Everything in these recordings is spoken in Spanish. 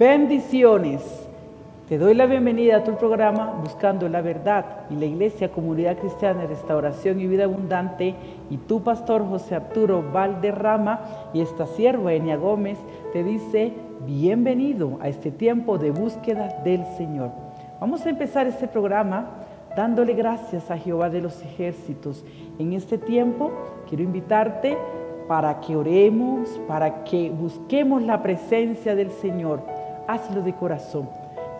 Bendiciones. Te doy la bienvenida a tu programa Buscando la Verdad y la Iglesia Comunidad Cristiana de Restauración y Vida Abundante y tu pastor José Arturo Valderrama y esta sierva Enia Gómez te dice bienvenido a este tiempo de búsqueda del Señor. Vamos a empezar este programa dándole gracias a Jehová de los ejércitos. En este tiempo quiero invitarte para que oremos, para que busquemos la presencia del Señor. Hazlo de corazón.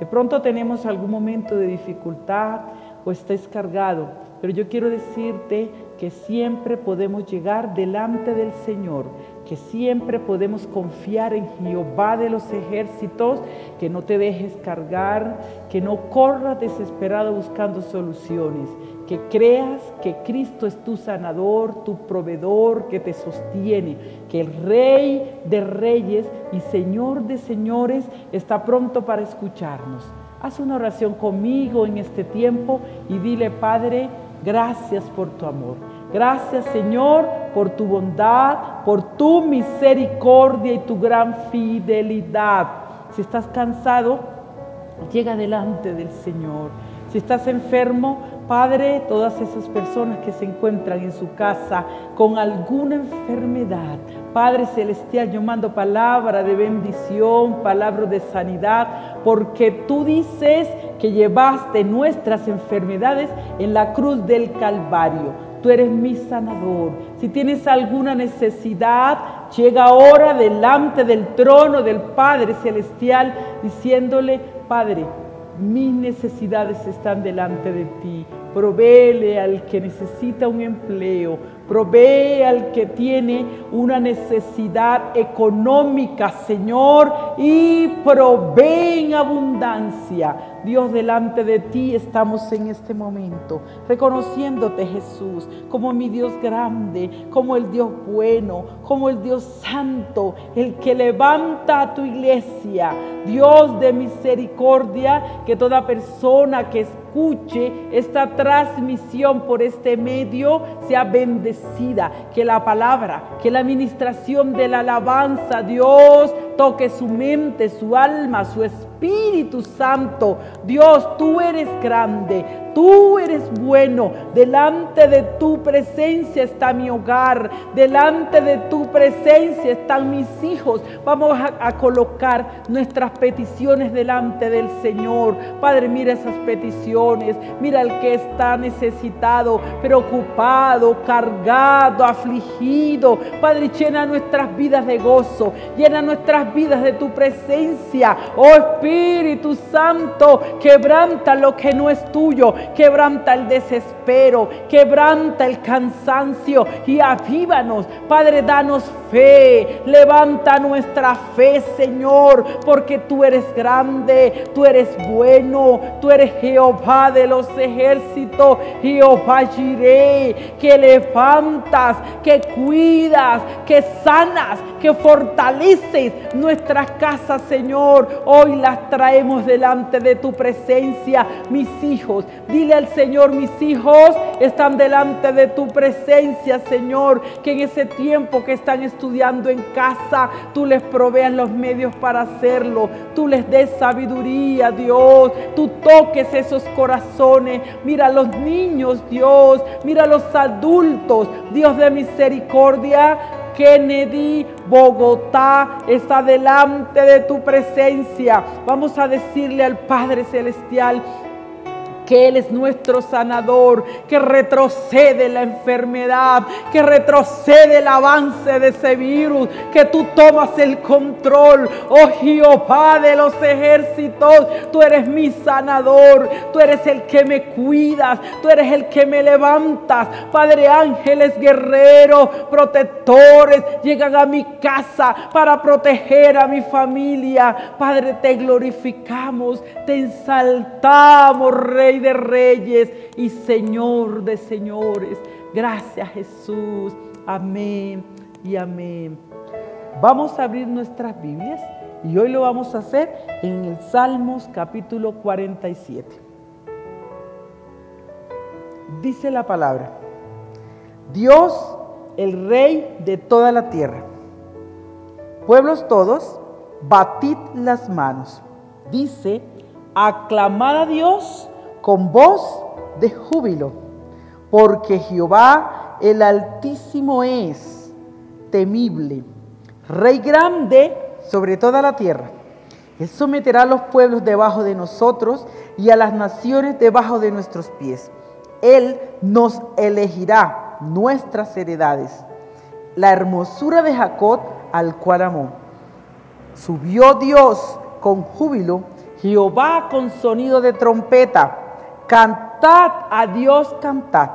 De pronto tenemos algún momento de dificultad o estés cargado, pero yo quiero decirte que siempre podemos llegar delante del Señor, que siempre podemos confiar en Jehová de los ejércitos, que no te dejes cargar, que no corras desesperado buscando soluciones, que creas que Cristo es tu sanador, tu proveedor, que te sostiene, que el Rey de Reyes y Señor de Señores está pronto para escucharnos. Haz una oración conmigo en este tiempo y dile: Padre, gracias por tu amor. Gracias, Señor, por tu bondad, por tu misericordia y tu gran fidelidad. Si estás cansado, llega delante del Señor. Si estás enfermo, Padre, todas esas personas que se encuentran en su casa con alguna enfermedad, Padre Celestial, yo mando palabra de bendición, palabra de sanidad, porque tú dices que llevaste nuestras enfermedades en la cruz del Calvario. Tú eres mi sanador. Si tienes alguna necesidad, llega ahora delante del trono del Padre Celestial diciéndole: Padre, mis necesidades están delante de ti. Provéele al que necesita un empleo, provee al que tiene una necesidad económica, Señor, y provee en abundancia. Dios, delante de ti estamos en este momento, reconociéndote, Jesús, como mi Dios grande, como el Dios bueno, como el Dios santo, el que levanta a tu iglesia. Dios de misericordia, que toda persona que escuche esta transmisión por este medio sea bendecida, que la palabra, que la administración de la alabanza, Dios, toque su mente, su alma, su Espíritu Santo. Dios, tú eres grande, tú eres bueno. Delante de tu presencia está mi hogar, delante de tu presencia están mis hijos. Vamos a colocar nuestras peticiones delante del Señor. Padre, mira esas peticiones, mira al que está necesitado, preocupado, cargado, afligido. Padre, llena nuestras vidas de gozo, llena nuestras vidas de tu presencia. Oh Espíritu Santo, quebranta lo que no es tuyo, quebranta el desespero, quebranta el cansancio y avívanos. Padre, danos fe, levanta nuestra fe, Señor, porque tú eres grande, tú eres bueno, tú eres Jehová de los ejércitos, Jehová Jireh, que levantas, que cuidas, que sanas, que fortaleces nuestras casas, Señor. Hoy las traemos delante de tu presencia. Mis hijos, dile al Señor: mis hijos están delante de tu presencia, Señor, que en ese tiempo que están estudiando en casa, tú les proveas los medios para hacerlo, tú les des sabiduría, Dios, tú toques esos corazones. Mira a los niños, Dios, mira a los adultos, Dios de misericordia. Kennedy, Bogotá, está delante de tu presencia. Vamos a decirle al Padre Celestial que Él es nuestro sanador, que retrocede la enfermedad, que retrocede el avance de ese virus, que tú tomas el control. Oh Jehová de los ejércitos, tú eres mi sanador, tú eres el que me cuidas, tú eres el que me levantas. Padre, ángeles guerreros, protectores, llegan a mi casa para proteger a mi familia. Padre, te glorificamos, te ensaltamos, Rey de Reyes y Señor de Señores. Gracias, Jesús. Amén y amén. Vamos a abrir nuestras Biblias y hoy lo vamos a hacer en el Salmos capítulo 47. Dice la palabra: Dios, el Rey de toda la tierra. Pueblos todos, batid las manos. Dice, aclamad a Dios con voz de júbilo, porque Jehová el Altísimo es temible, Rey grande sobre toda la tierra. Él someterá a los pueblos debajo de nosotros y a las naciones debajo de nuestros pies. Él nos elegirá nuestras heredades, la hermosura de Jacob al cual amó. Subió Dios con júbilo, Jehová con sonido de trompeta. Cantad a Dios, cantad.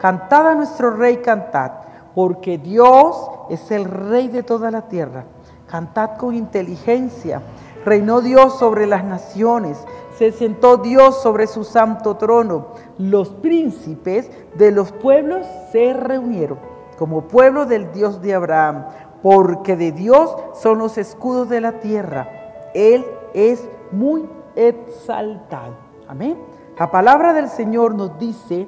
Cantad a nuestro Rey, cantad. Porque Dios es el Rey de toda la tierra. Cantad con inteligencia. Reinó Dios sobre las naciones. Se sentó Dios sobre su santo trono. Los príncipes de los pueblos se reunieron como pueblo del Dios de Abraham. Porque de Dios son los escudos de la tierra. Él es muy exaltado. Amén. La palabra del Señor nos dice,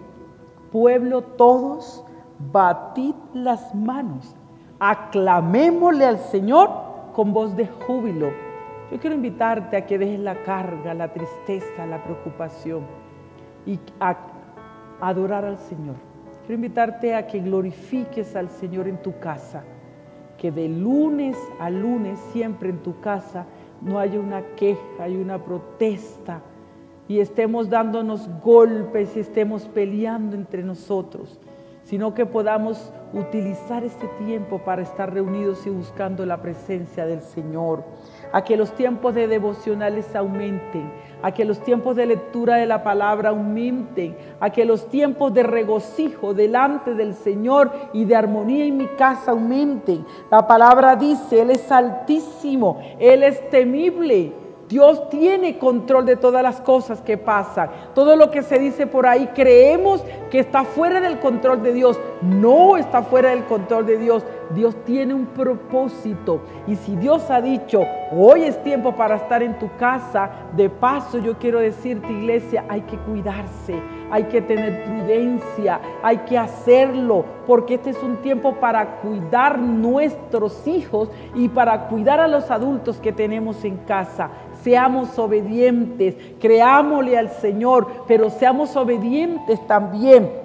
pueblo todos, batid las manos, aclamémosle al Señor con voz de júbilo. Yo quiero invitarte a que dejes la carga, la tristeza, la preocupación y a adorar al Señor. Quiero invitarte a que glorifiques al Señor en tu casa, que de lunes a lunes siempre en tu casa no haya una queja y una protesta y estemos dándonos golpes y estemos peleando entre nosotros, sino que podamos utilizar este tiempo para estar reunidos y buscando la presencia del Señor. A que los tiempos de devocionales aumenten, a que los tiempos de lectura de la palabra aumenten, a que los tiempos de regocijo delante del Señor y de armonía en mi casa aumenten. La palabra dice, Él es altísimo, Él es temible. Dios tiene control de todas las cosas que pasan. Todo lo que se dice por ahí creemos que está fuera del control de Dios. No está fuera del control de Dios. Dios tiene un propósito. Y si Dios ha dicho, hoy es tiempo para estar en tu casa, de paso yo quiero decirte, iglesia, hay que cuidarse, hay que tener prudencia, hay que hacerlo, porque este es un tiempo para cuidar nuestros hijos y para cuidar a los adultos que tenemos en casa. Seamos obedientes, creámosle al Señor, pero seamos obedientes también.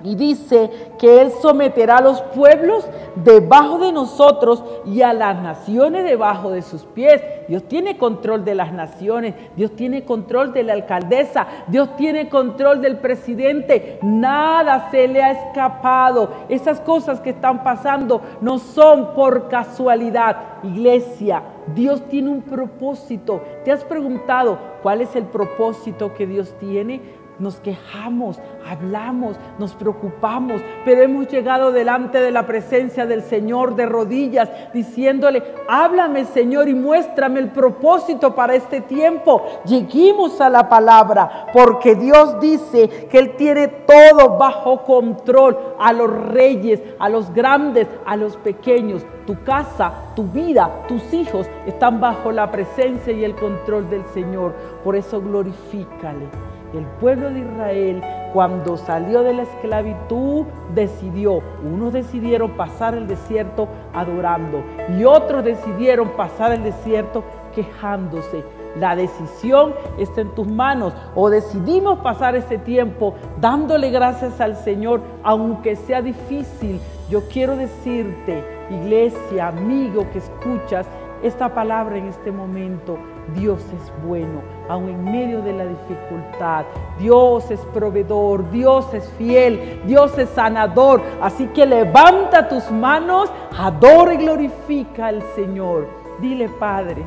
Y dice que Él someterá a los pueblos debajo de nosotros y a las naciones debajo de sus pies. Dios tiene control de las naciones, Dios tiene control de la alcaldesa, Dios tiene control del presidente. Nada se le ha escapado. Esas cosas que están pasando no son por casualidad. Iglesia, Dios tiene un propósito. ¿Te has preguntado cuál es el propósito que Dios tiene? Nos quejamos, hablamos, nos preocupamos, pero hemos llegado delante de la presencia del Señor de rodillas, diciéndole, háblame Señor y muéstrame el propósito para este tiempo. Lleguemos a la palabra, porque Dios dice que Él tiene todo bajo control, a los reyes, a los grandes, a los pequeños. Tu casa, tu vida, tus hijos están bajo la presencia y el control del Señor. Por eso glorifícale. El pueblo de Israel, cuando salió de la esclavitud, decidió. Unos decidieron pasar el desierto adorando y otros decidieron pasar el desierto quejándose. La decisión está en tus manos. O decidimos pasar este tiempo dándole gracias al Señor, aunque sea difícil. Yo quiero decirte, iglesia, amigo que escuchas esta palabra en este momento, Dios es bueno, aun en medio de la dificultad. Dios es proveedor, Dios es fiel, Dios es sanador. Así que levanta tus manos, adora y glorifica al Señor. Dile, Padre,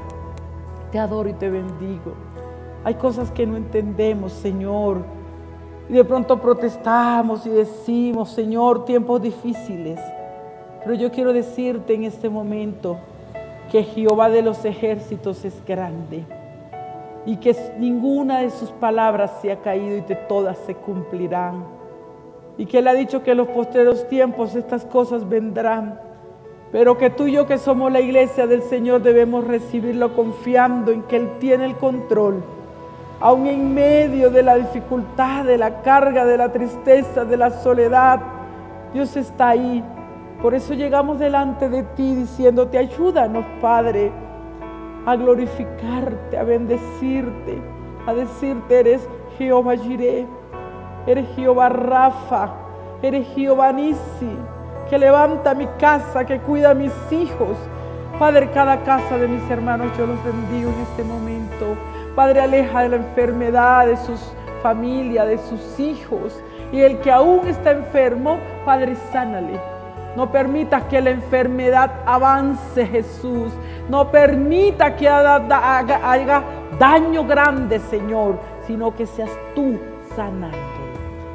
te adoro y te bendigo. Hay cosas que no entendemos, Señor, y de pronto protestamos y decimos, Señor, tiempos difíciles. Pero yo quiero decirte en este momento que Jehová de los ejércitos es grande y que ninguna de sus palabras se ha caído y que todas se cumplirán. Y que Él ha dicho que en los postreros tiempos estas cosas vendrán, pero que tú y yo, que somos la iglesia del Señor, debemos recibirlo confiando en que Él tiene el control. Aún en medio de la dificultad, de la carga, de la tristeza, de la soledad, Dios está ahí. Por eso llegamos delante de ti diciéndote, ayúdanos, Padre. a glorificarte, a bendecirte, a decirte: eres Jehová Jireh, eres Jehová Rafa, eres Jehová Nisi, que levanta mi casa, que cuida a mis hijos. Padre, cada casa de mis hermanos yo los bendigo en este momento. Padre, aleja de la enfermedad de sus familias, de sus hijos. Y el que aún está enfermo, Padre, sánale. No permitas que la enfermedad avance, Jesús. No permita que haga daño grande, Señor, sino que seas tú sanando.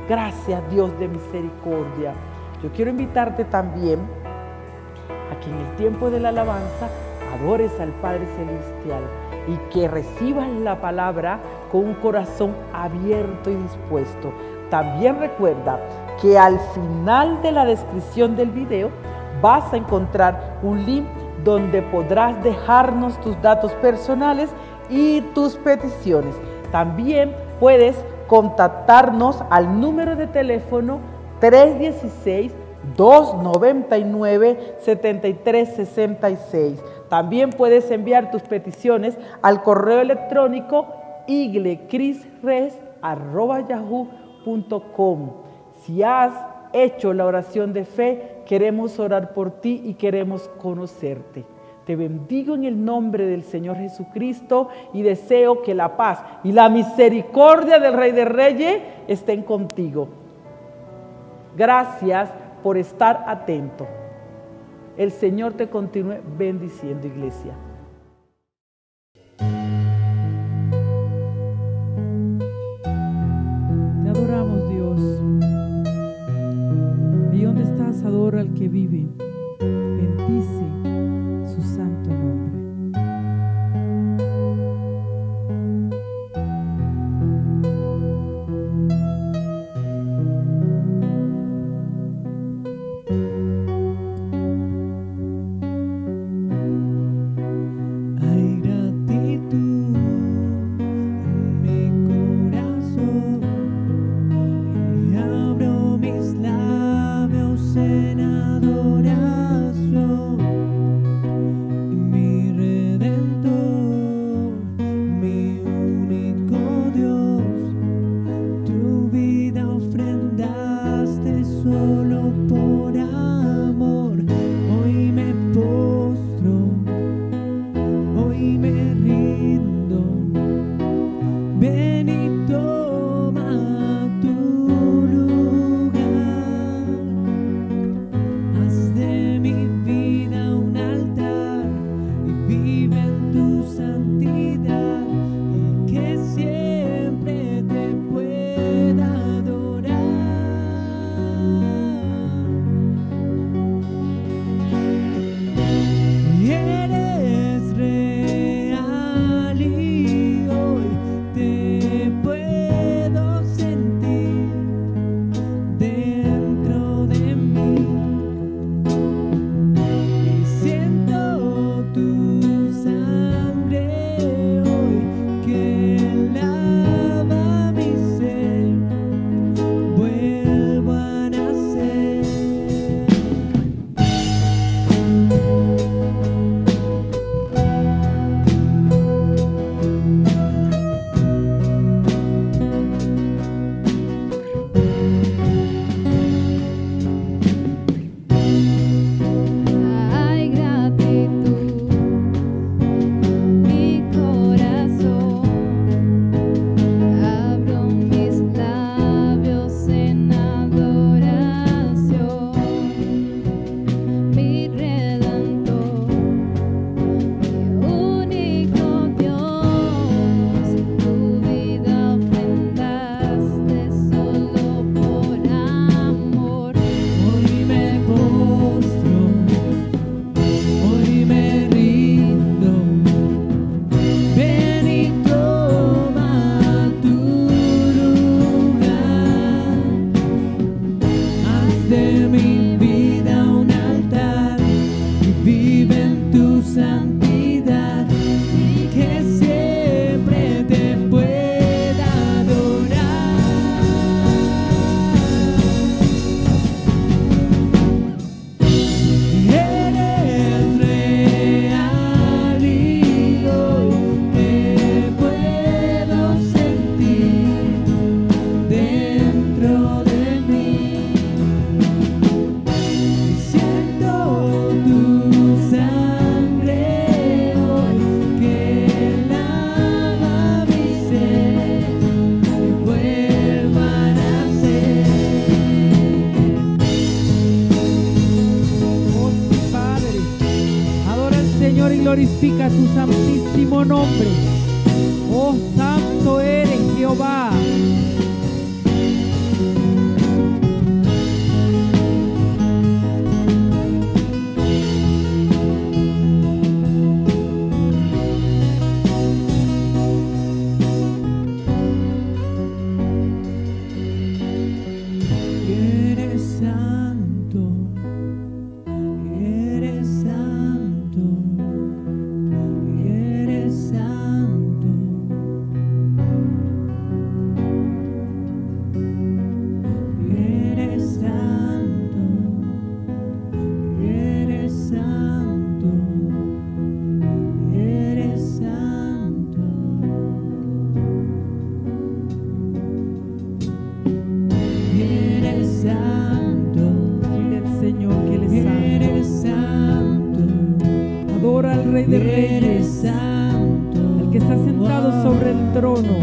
Gracias, Dios de misericordia. Yo quiero invitarte también a que en el tiempo de la alabanza adores al Padre Celestial y que recibas la palabra con un corazón abierto y dispuesto. También recuerda que al final de la descripción del video vas a encontrar un link donde podrás dejarnos tus datos personales y tus peticiones. También puedes contactarnos al número de teléfono 316-299-7366. También puedes enviar tus peticiones al correo electrónico iglecrisres@yahoo.com. Si has hecho la oración de fe, queremos orar por ti y queremos conocerte. Te bendigo en el nombre del Señor Jesucristo y deseo que la paz y la misericordia del Rey de Reyes estén contigo. Gracias por estar atento. El Señor te continúe bendiciendo, iglesia. Te adoramos, Dios. Ahí donde estás, adora al que vive. Bendice su santo nombre. glorifica tu santísimo nombre. Oh, santo eres Jehová. Rey de Reyes, al que está sentado sobre el trono.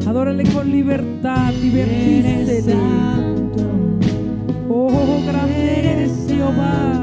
Adórale con libertad, divertícele. Oh, grande eres Jehová.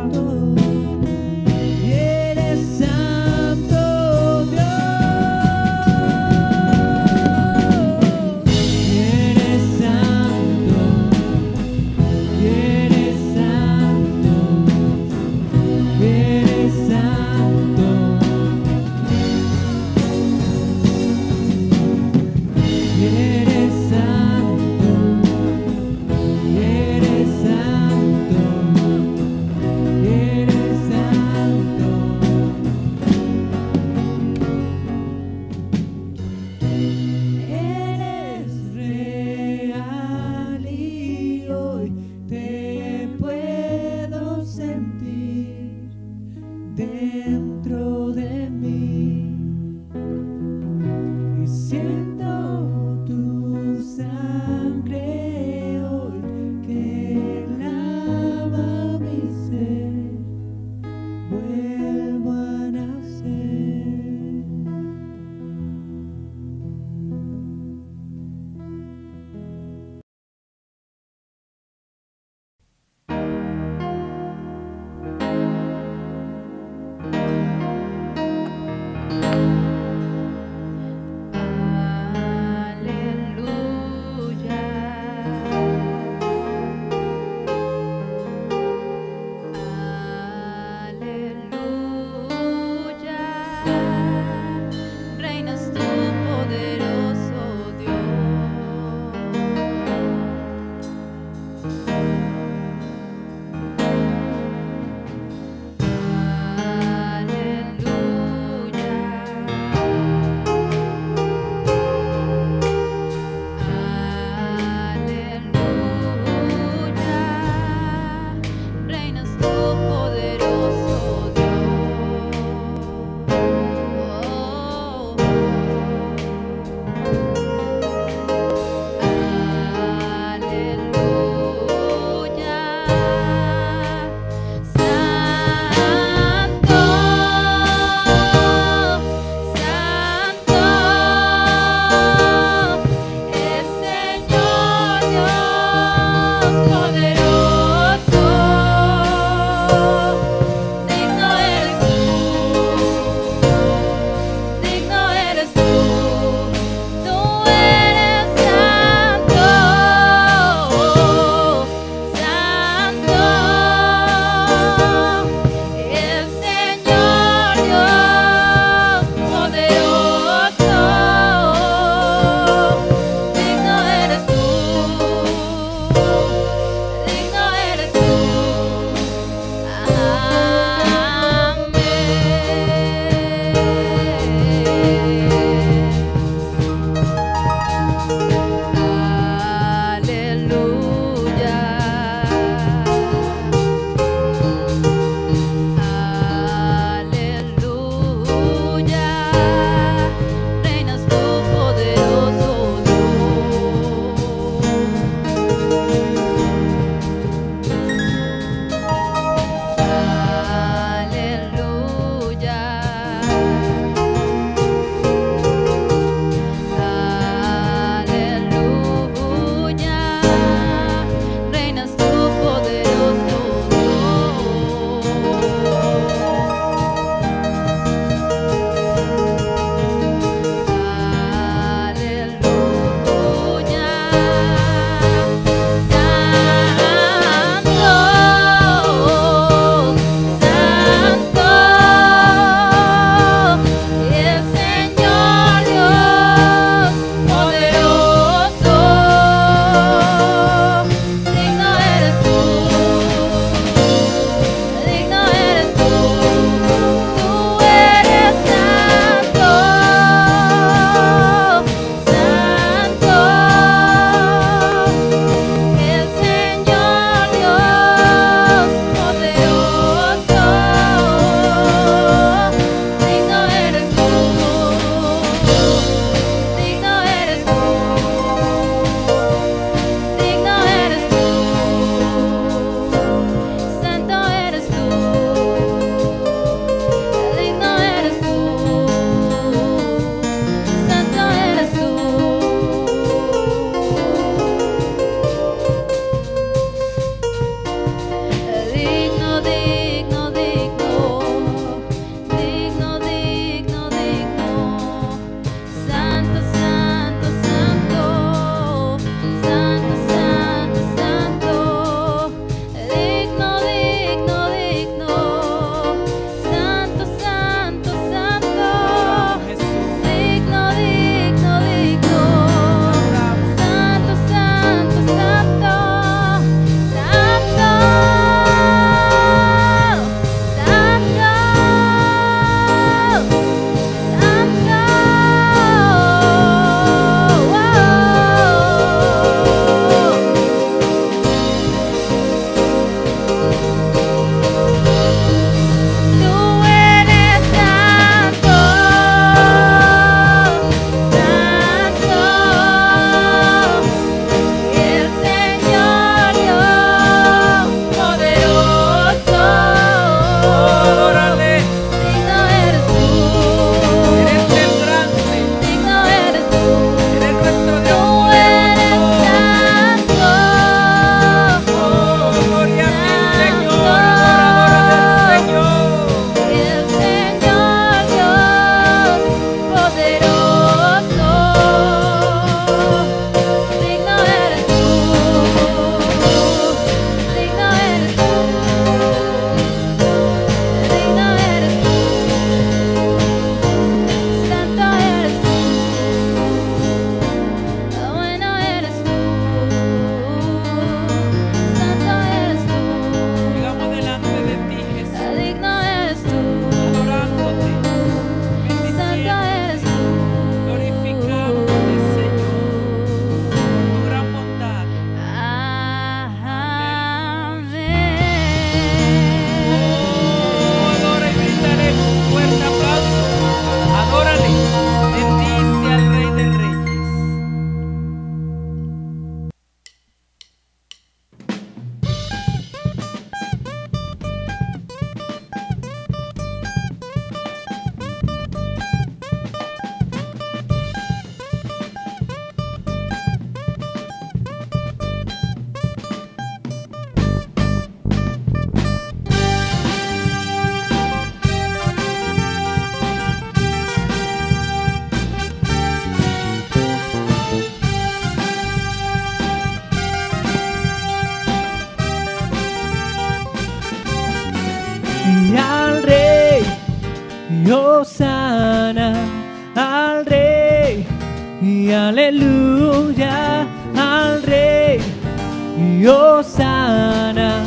y Hosana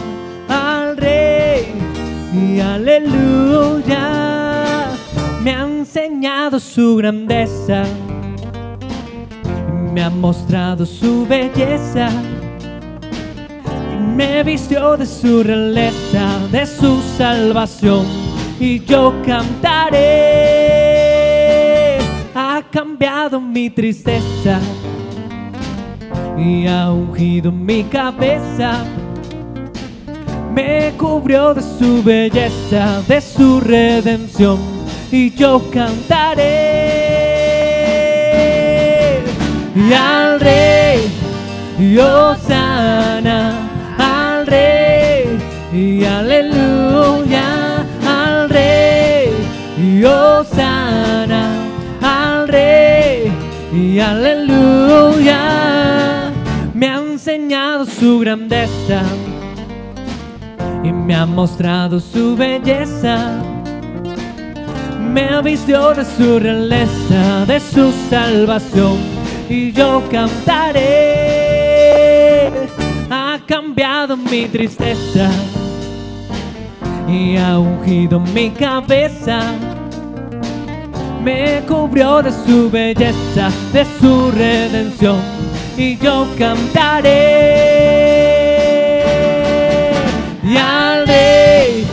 al Rey, y aleluya. Me ha enseñado su grandeza, me ha mostrado su belleza, me vistió de su realeza, de su salvación, y yo cantaré. Ha cambiado mi tristeza y ha ungido mi cabeza, me cubrió de su belleza, de su redención, y yo cantaré. Y al Rey, y Hosana al Rey, y aleluya al Rey, y Hosana al Rey, y aleluya. Me ha enseñado su grandeza y me ha mostrado su belleza, me vistió de su realeza, de su salvación, y yo cantaré. Ha cambiado mi tristeza y ha ungido mi cabeza, me cubrió de su belleza, de su redención, y yo cantaré. Y al Rey,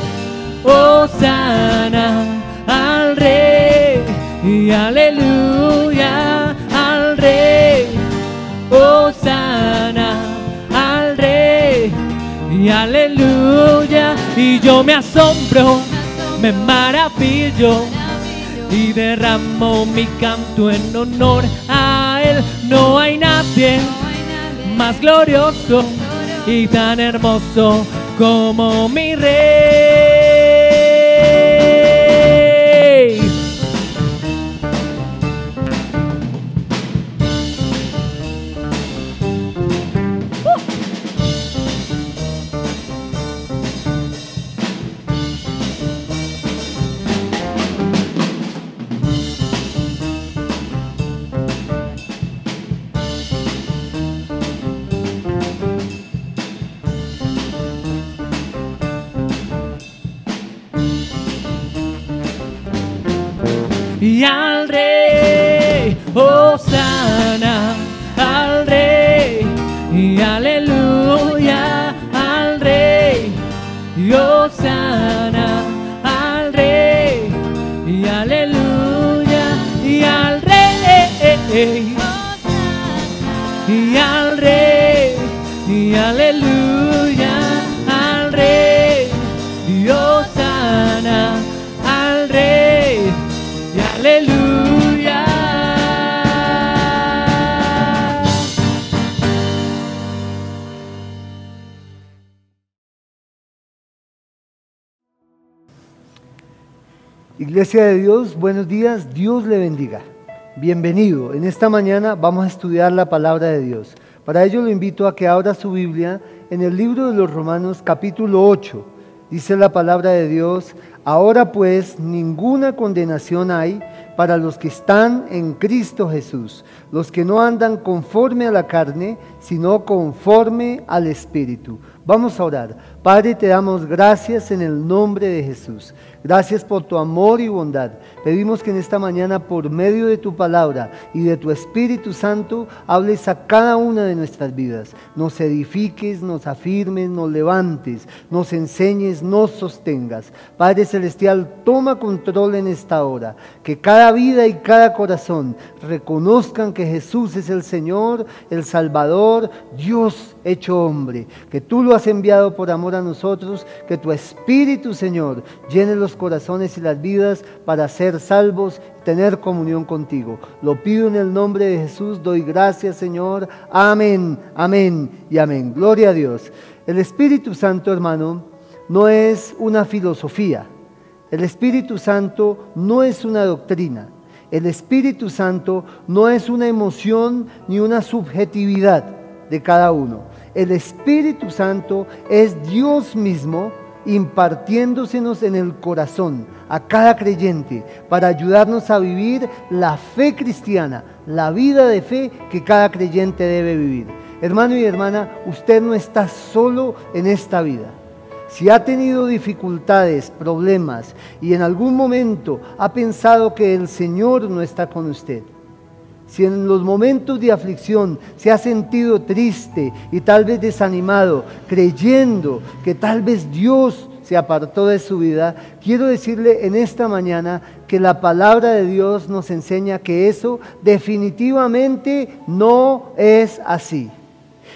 Hosana al Rey, y aleluya al Rey, Hosana al Rey, y aleluya. Y yo me asombro, me maravillo, y derramo mi canto en honor a Él. No hay nadie más glorioso y tan hermoso como mi Rey. Y al Rey, Hosana al Rey, y aleluya al Rey, y Hosana al Rey, y aleluya. Y al Rey, y al Rey, y aleluya al Rey, y Hosana al Rey, y aleluya. Iglesia de Dios, buenos días, Dios le bendiga. Bienvenido. En esta mañana vamos a estudiar la palabra de Dios. Para ello lo invito a que abra su Biblia en el libro de los Romanos capítulo 8. Dice la palabra de Dios: ahora pues ninguna condenación hay para los que están en Cristo Jesús, los que no andan conforme a la carne, sino conforme al Espíritu. Vamos a orar. Padre, te damos gracias en el nombre de Jesús. Gracias por tu amor y bondad. Pedimos que en esta mañana, por medio de tu palabra y de tu Espíritu Santo, hables a cada una de nuestras vidas. Nos edifiques, nos afirmes, nos levantes, nos enseñes, nos sostengas. Padre Celestial, toma control en esta hora. Que cada vida y cada corazón reconozcan que Jesús es el Señor, el Salvador, Dios hecho hombre. Que tú lo has enviado por amor a nosotros. Que tu Espíritu, Señor, llene los corazones y las vidas para ser salvos, tener comunión contigo. Lo pido en el nombre de Jesús, doy gracias, Señor. Amén, amén y amén. Gloria a Dios. El Espíritu Santo, hermano, no es una filosofía. El Espíritu Santo no es una doctrina. El Espíritu Santo no es una emoción ni una subjetividad de cada uno. El Espíritu Santo es Dios mismo impartiéndosenos en el corazón a cada creyente para ayudarnos a vivir la fe cristiana, la vida de fe que cada creyente debe vivir. Hermano y hermana, usted no está solo en esta vida. Si ha tenido dificultades, problemas y en algún momento ha pensado que el Señor no está con usted, si en los momentos de aflicción se ha sentido triste y tal vez desanimado, creyendo que tal vez Dios se apartó de su vida, quiero decirle en esta mañana que la palabra de Dios nos enseña que eso definitivamente no es así.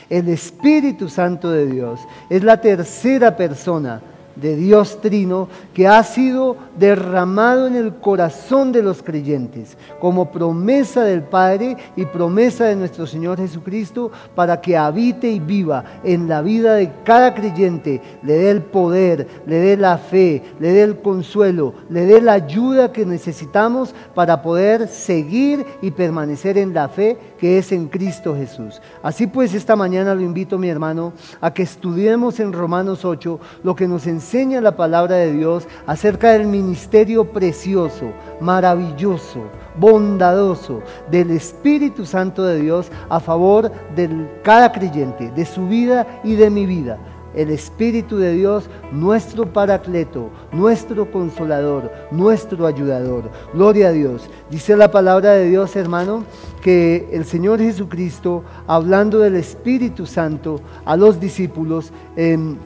El Espíritu Santo de Dios es la tercera persona de Dios Trino que ha sido derramado en el corazón de los creyentes como promesa del Padre y promesa de nuestro Señor Jesucristo para que habite y viva en la vida de cada creyente, le dé el poder, le dé la fe, le dé el consuelo, le dé la ayuda que necesitamos para poder seguir y permanecer en la fe que es en Cristo Jesús. Así pues, esta mañana lo invito, mi hermano, a que estudiemos en Romanos 8 lo que nos enseña la palabra de Dios acerca del ministerio precioso, maravilloso, bondadoso del Espíritu Santo de Dios a favor de cada creyente, de su vida y de mi vida. El Espíritu de Dios, nuestro Paracleto, nuestro Consolador, nuestro Ayudador. Gloria a Dios. Dice la palabra de Dios, hermano, que el Señor Jesucristo, hablando del Espíritu Santo a los discípulos, en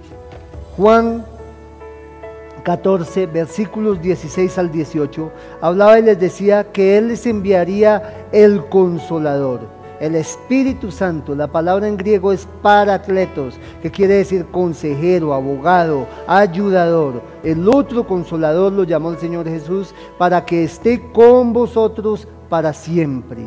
Juan 14, versículos 16 al 18, hablaba y les decía que Él les enviaría el Consolador. El Espíritu Santo, la palabra en griego es Paracletos, que quiere decir consejero, abogado, ayudador. El otro Consolador lo llamó el Señor Jesús para que esté con vosotros para siempre.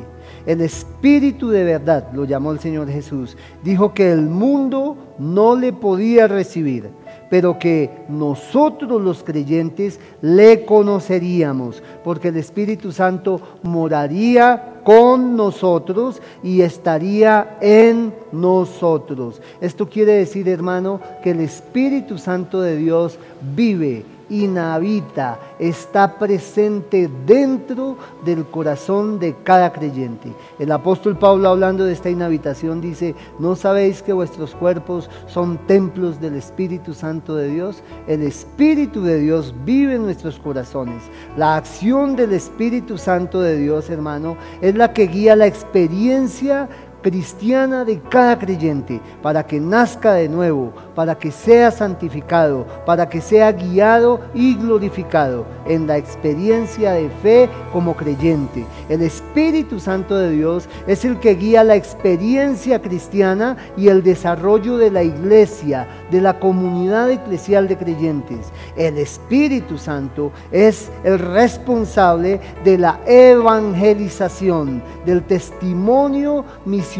El Espíritu de verdad, lo llamó el Señor Jesús, dijo que el mundo no le podía recibir, pero que nosotros los creyentes le conoceríamos, porque el Espíritu Santo moraría con nosotros y estaría en nosotros. Esto quiere decir, hermano, que el Espíritu Santo de Dios vive, inhabita, está presente dentro del corazón de cada creyente. El apóstol Pablo, hablando de esta inhabitación, dice: ¿no sabéis que vuestros cuerpos son templos del Espíritu Santo de Dios? El Espíritu de Dios vive en nuestros corazones. La acción del Espíritu Santo de Dios, hermano, es la que guía la experiencia cristiana de cada creyente para que nazca de nuevo, para que sea santificado, para que sea guiado y glorificado en la experiencia de fe como creyente. El Espíritu Santo de Dios es el que guía la experiencia cristiana y el desarrollo de la iglesia, de la comunidad eclesial de creyentes. El Espíritu Santo es el responsable de la evangelización, del testimonio misionero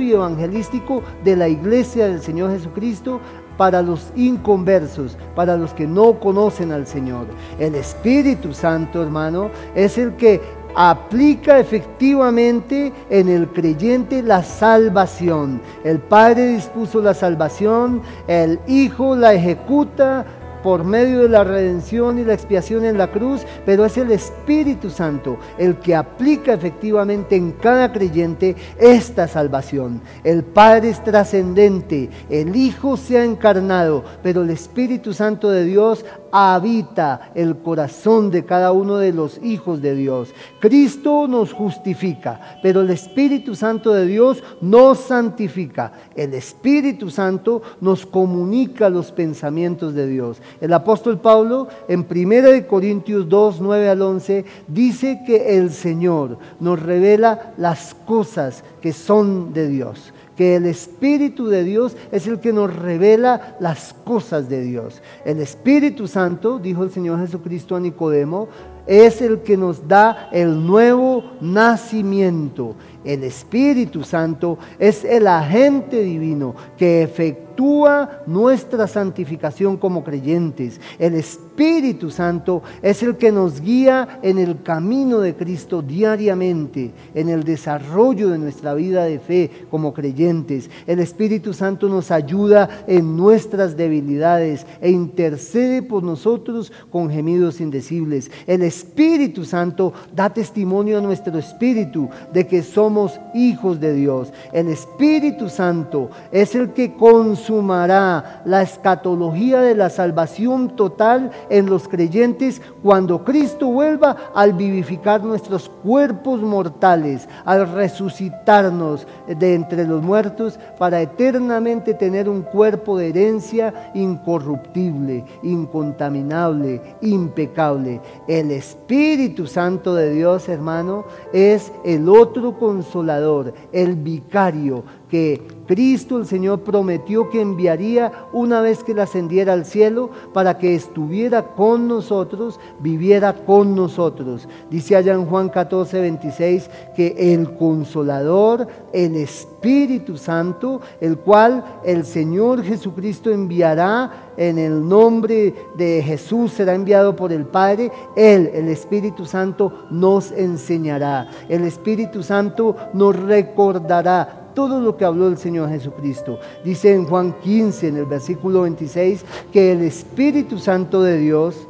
y evangelístico de la iglesia del Señor Jesucristo para los inconversos, para los que no conocen al Señor. El Espíritu Santo, hermano, es el que aplica efectivamente en el creyente la salvación. El Padre dispuso la salvación, el Hijo la ejecuta por medio de la redención y la expiación en la cruz, pero es el Espíritu Santo el que aplica efectivamente en cada creyente esta salvación. El Padre es trascendente, el Hijo se ha encarnado, pero el Espíritu Santo de Dios habita el corazón de cada uno de los hijos de Dios. Cristo nos justifica, pero el Espíritu Santo de Dios nos santifica. El Espíritu Santo nos comunica los pensamientos de Dios. El apóstol Pablo en 1 Corintios 2, 9 al 11 dice que el Señor nos revela las cosas que son de Dios, que el Espíritu de Dios es el que nos revela las cosas de Dios. El Espíritu Santo, dijo el Señor Jesucristo a Nicodemo, es el que nos da el nuevo nacimiento. El Espíritu Santo es el agente divino que efectúa efectúa nuestra santificación como creyentes. El Espíritu Santo es el que nos guía en el camino de Cristo diariamente, en el desarrollo de nuestra vida de fe como creyentes. El Espíritu Santo nos ayuda en nuestras debilidades e intercede por nosotros con gemidos indecibles. El Espíritu Santo da testimonio a nuestro espíritu de que somos hijos de Dios. El Espíritu Santo es el que consumará la escatología de la salvación total en los creyentes cuando Cristo vuelva al vivificar nuestros cuerpos mortales, al resucitarnos de entre los muertos para eternamente tener un cuerpo de herencia incorruptible, incontaminable, impecable. El Espíritu Santo de Dios, hermano, es el otro consolador, el vicario que Cristo el Señor prometió que enviaría una vez que Él ascendiera al cielo para que estuviera con nosotros, viviera con nosotros. Dice allá en Juan 14:26 que el Consolador, el Espíritu Santo, el cual el Señor Jesucristo enviará en el nombre de Jesús, será enviado por el Padre. Él, el Espíritu Santo, nos enseñará. El Espíritu Santo nos recordará todo lo que habló el Señor Jesucristo. Dice en Juan 15, en el versículo 26, que el Espíritu Santo de Dios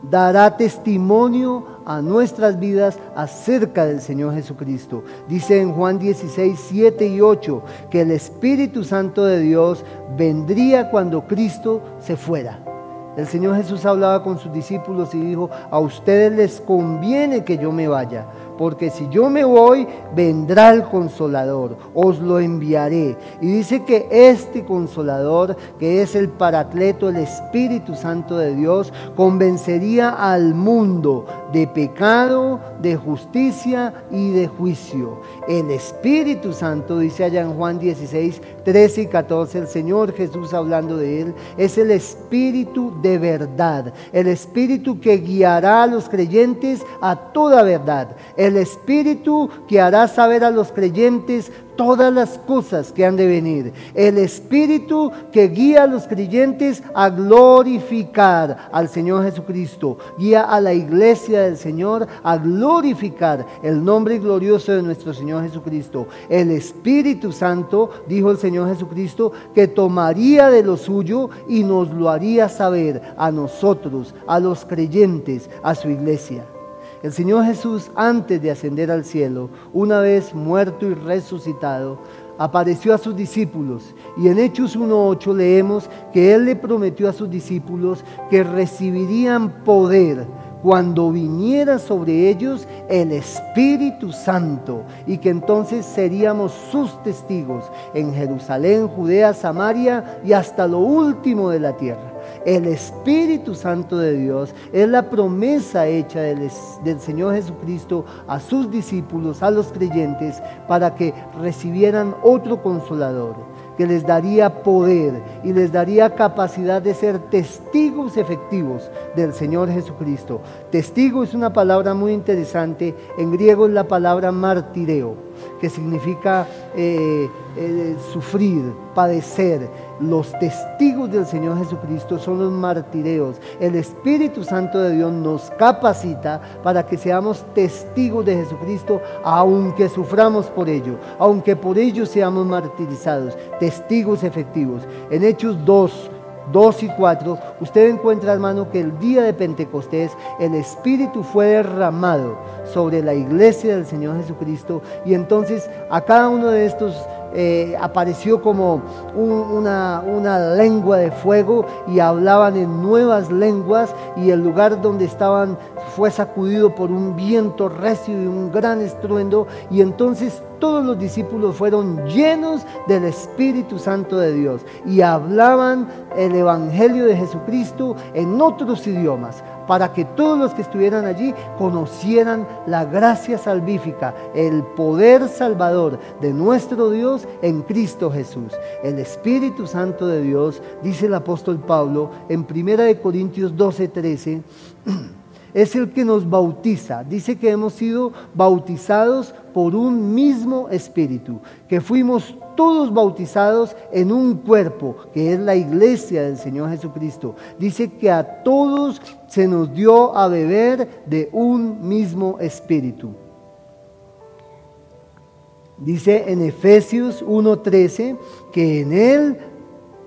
dará testimonio a nuestras vidas acerca del Señor Jesucristo. Dice en Juan 16, 7 y 8, que el Espíritu Santo de Dios vendría cuando Cristo se fuera. El Señor Jesús hablaba con sus discípulos y dijo: a ustedes les conviene que yo me vaya, porque si yo me voy, vendrá el Consolador, os lo enviaré. Y dice que este Consolador, que es el Paracleto, el Espíritu Santo de Dios, convencería al mundo de pecado, de justicia y de juicio. El Espíritu Santo, dice allá en Juan 16, 13 y 14, el Señor Jesús hablando de Él, es el Espíritu de verdad, el Espíritu que guiará a los creyentes a toda verdad, el Espíritu que hará saber a los creyentes todas las cosas que han de venir, el Espíritu que guía a los creyentes a glorificar al Señor Jesucristo, guía a la iglesia del Señor a glorificar el nombre glorioso de nuestro Señor Jesucristo. El Espíritu Santo, dijo el Señor Jesucristo, que tomaría de lo suyo y nos lo haría saber a nosotros, a los creyentes, a su iglesia. El Señor Jesús, antes de ascender al cielo, una vez muerto y resucitado, apareció a sus discípulos, y en Hechos 1:8 leemos que Él le prometió a sus discípulos que recibirían poder cuando viniera sobre ellos el Espíritu Santo, y que entonces seríamos sus testigos en Jerusalén, Judea, Samaria y hasta lo último de la tierra. El Espíritu Santo de Dios es la promesa hecha del Señor Jesucristo a sus discípulos, a los creyentes, para que recibieran otro Consolador, que les daría poder y les daría capacidad de ser testigos efectivos del Señor Jesucristo. Testigo es una palabra muy interesante, en griego es la palabra martireo, que significa sufrir, padecer. Los testigos del Señor Jesucristo son los martireos. El Espíritu Santo de Dios nos capacita para que seamos testigos de Jesucristo, aunque suframos por ello, aunque por ello seamos martirizados, testigos efectivos. En Hechos 2 y 4, usted encuentra, hermano, que el día de Pentecostés el Espíritu fue derramado sobre la iglesia del Señor Jesucristo, y entonces a cada uno de estos apareció como una lengua de fuego, y hablaban en nuevas lenguas, y el lugar donde estaban fue sacudido por un viento recio y un gran estruendo, y entonces todos los discípulos fueron llenos del Espíritu Santo de Dios y hablaban el Evangelio de Jesucristo en otros idiomas, para que todos los que estuvieran allí conocieran la gracia salvífica, el poder salvador de nuestro Dios en Cristo Jesús. El Espíritu Santo de Dios, dice el apóstol Pablo en 1 Corintios 12:13, es el que nos bautiza. Dice que hemos sido bautizados por un mismo espíritu, que fuimos todos bautizados en un cuerpo, que es la iglesia del Señor Jesucristo. Dice que a todos se nos dio a beber de un mismo espíritu. Dice en Efesios 1:13 que en Él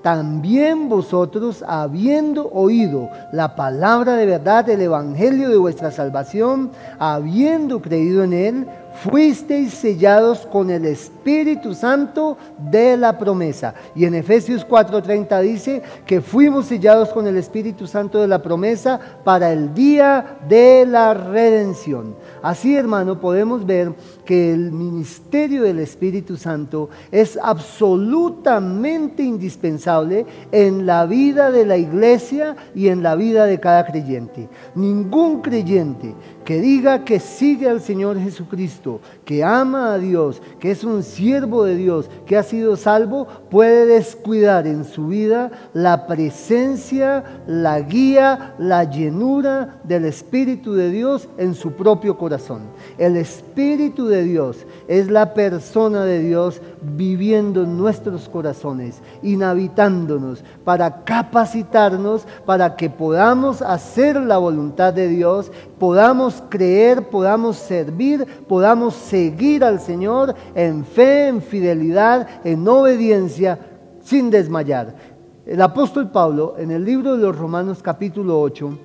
también vosotros, habiendo oído la palabra de verdad, el evangelio de vuestra salvación, habiendo creído en Él, fuisteis sellados con el Espíritu Santo de la promesa. Y en Efesios 4:30 dice que fuimos sellados con el Espíritu Santo de la promesa para el día de la redención. Así, hermano, podemos ver que el ministerio del Espíritu Santo es absolutamente indispensable en la vida de la iglesia y en la vida de cada creyente. Ningún creyente que diga que sigue al Señor Jesucristo, que ama a Dios, que es un siervo de Dios, que ha sido salvo, puede descuidar en su vida la presencia, la guía, la llenura del Espíritu de Dios en su propio corazón. El Espíritu de Dios es la persona de Dios viviendo en nuestros corazones, inhabitándonos para capacitarnos para que podamos hacer la voluntad de Dios, podamos creer, podamos servir, podamos seguir al Señor en fe, en fidelidad, en obediencia, sin desmayar. El apóstol Pablo, en el libro de los Romanos capítulo 8,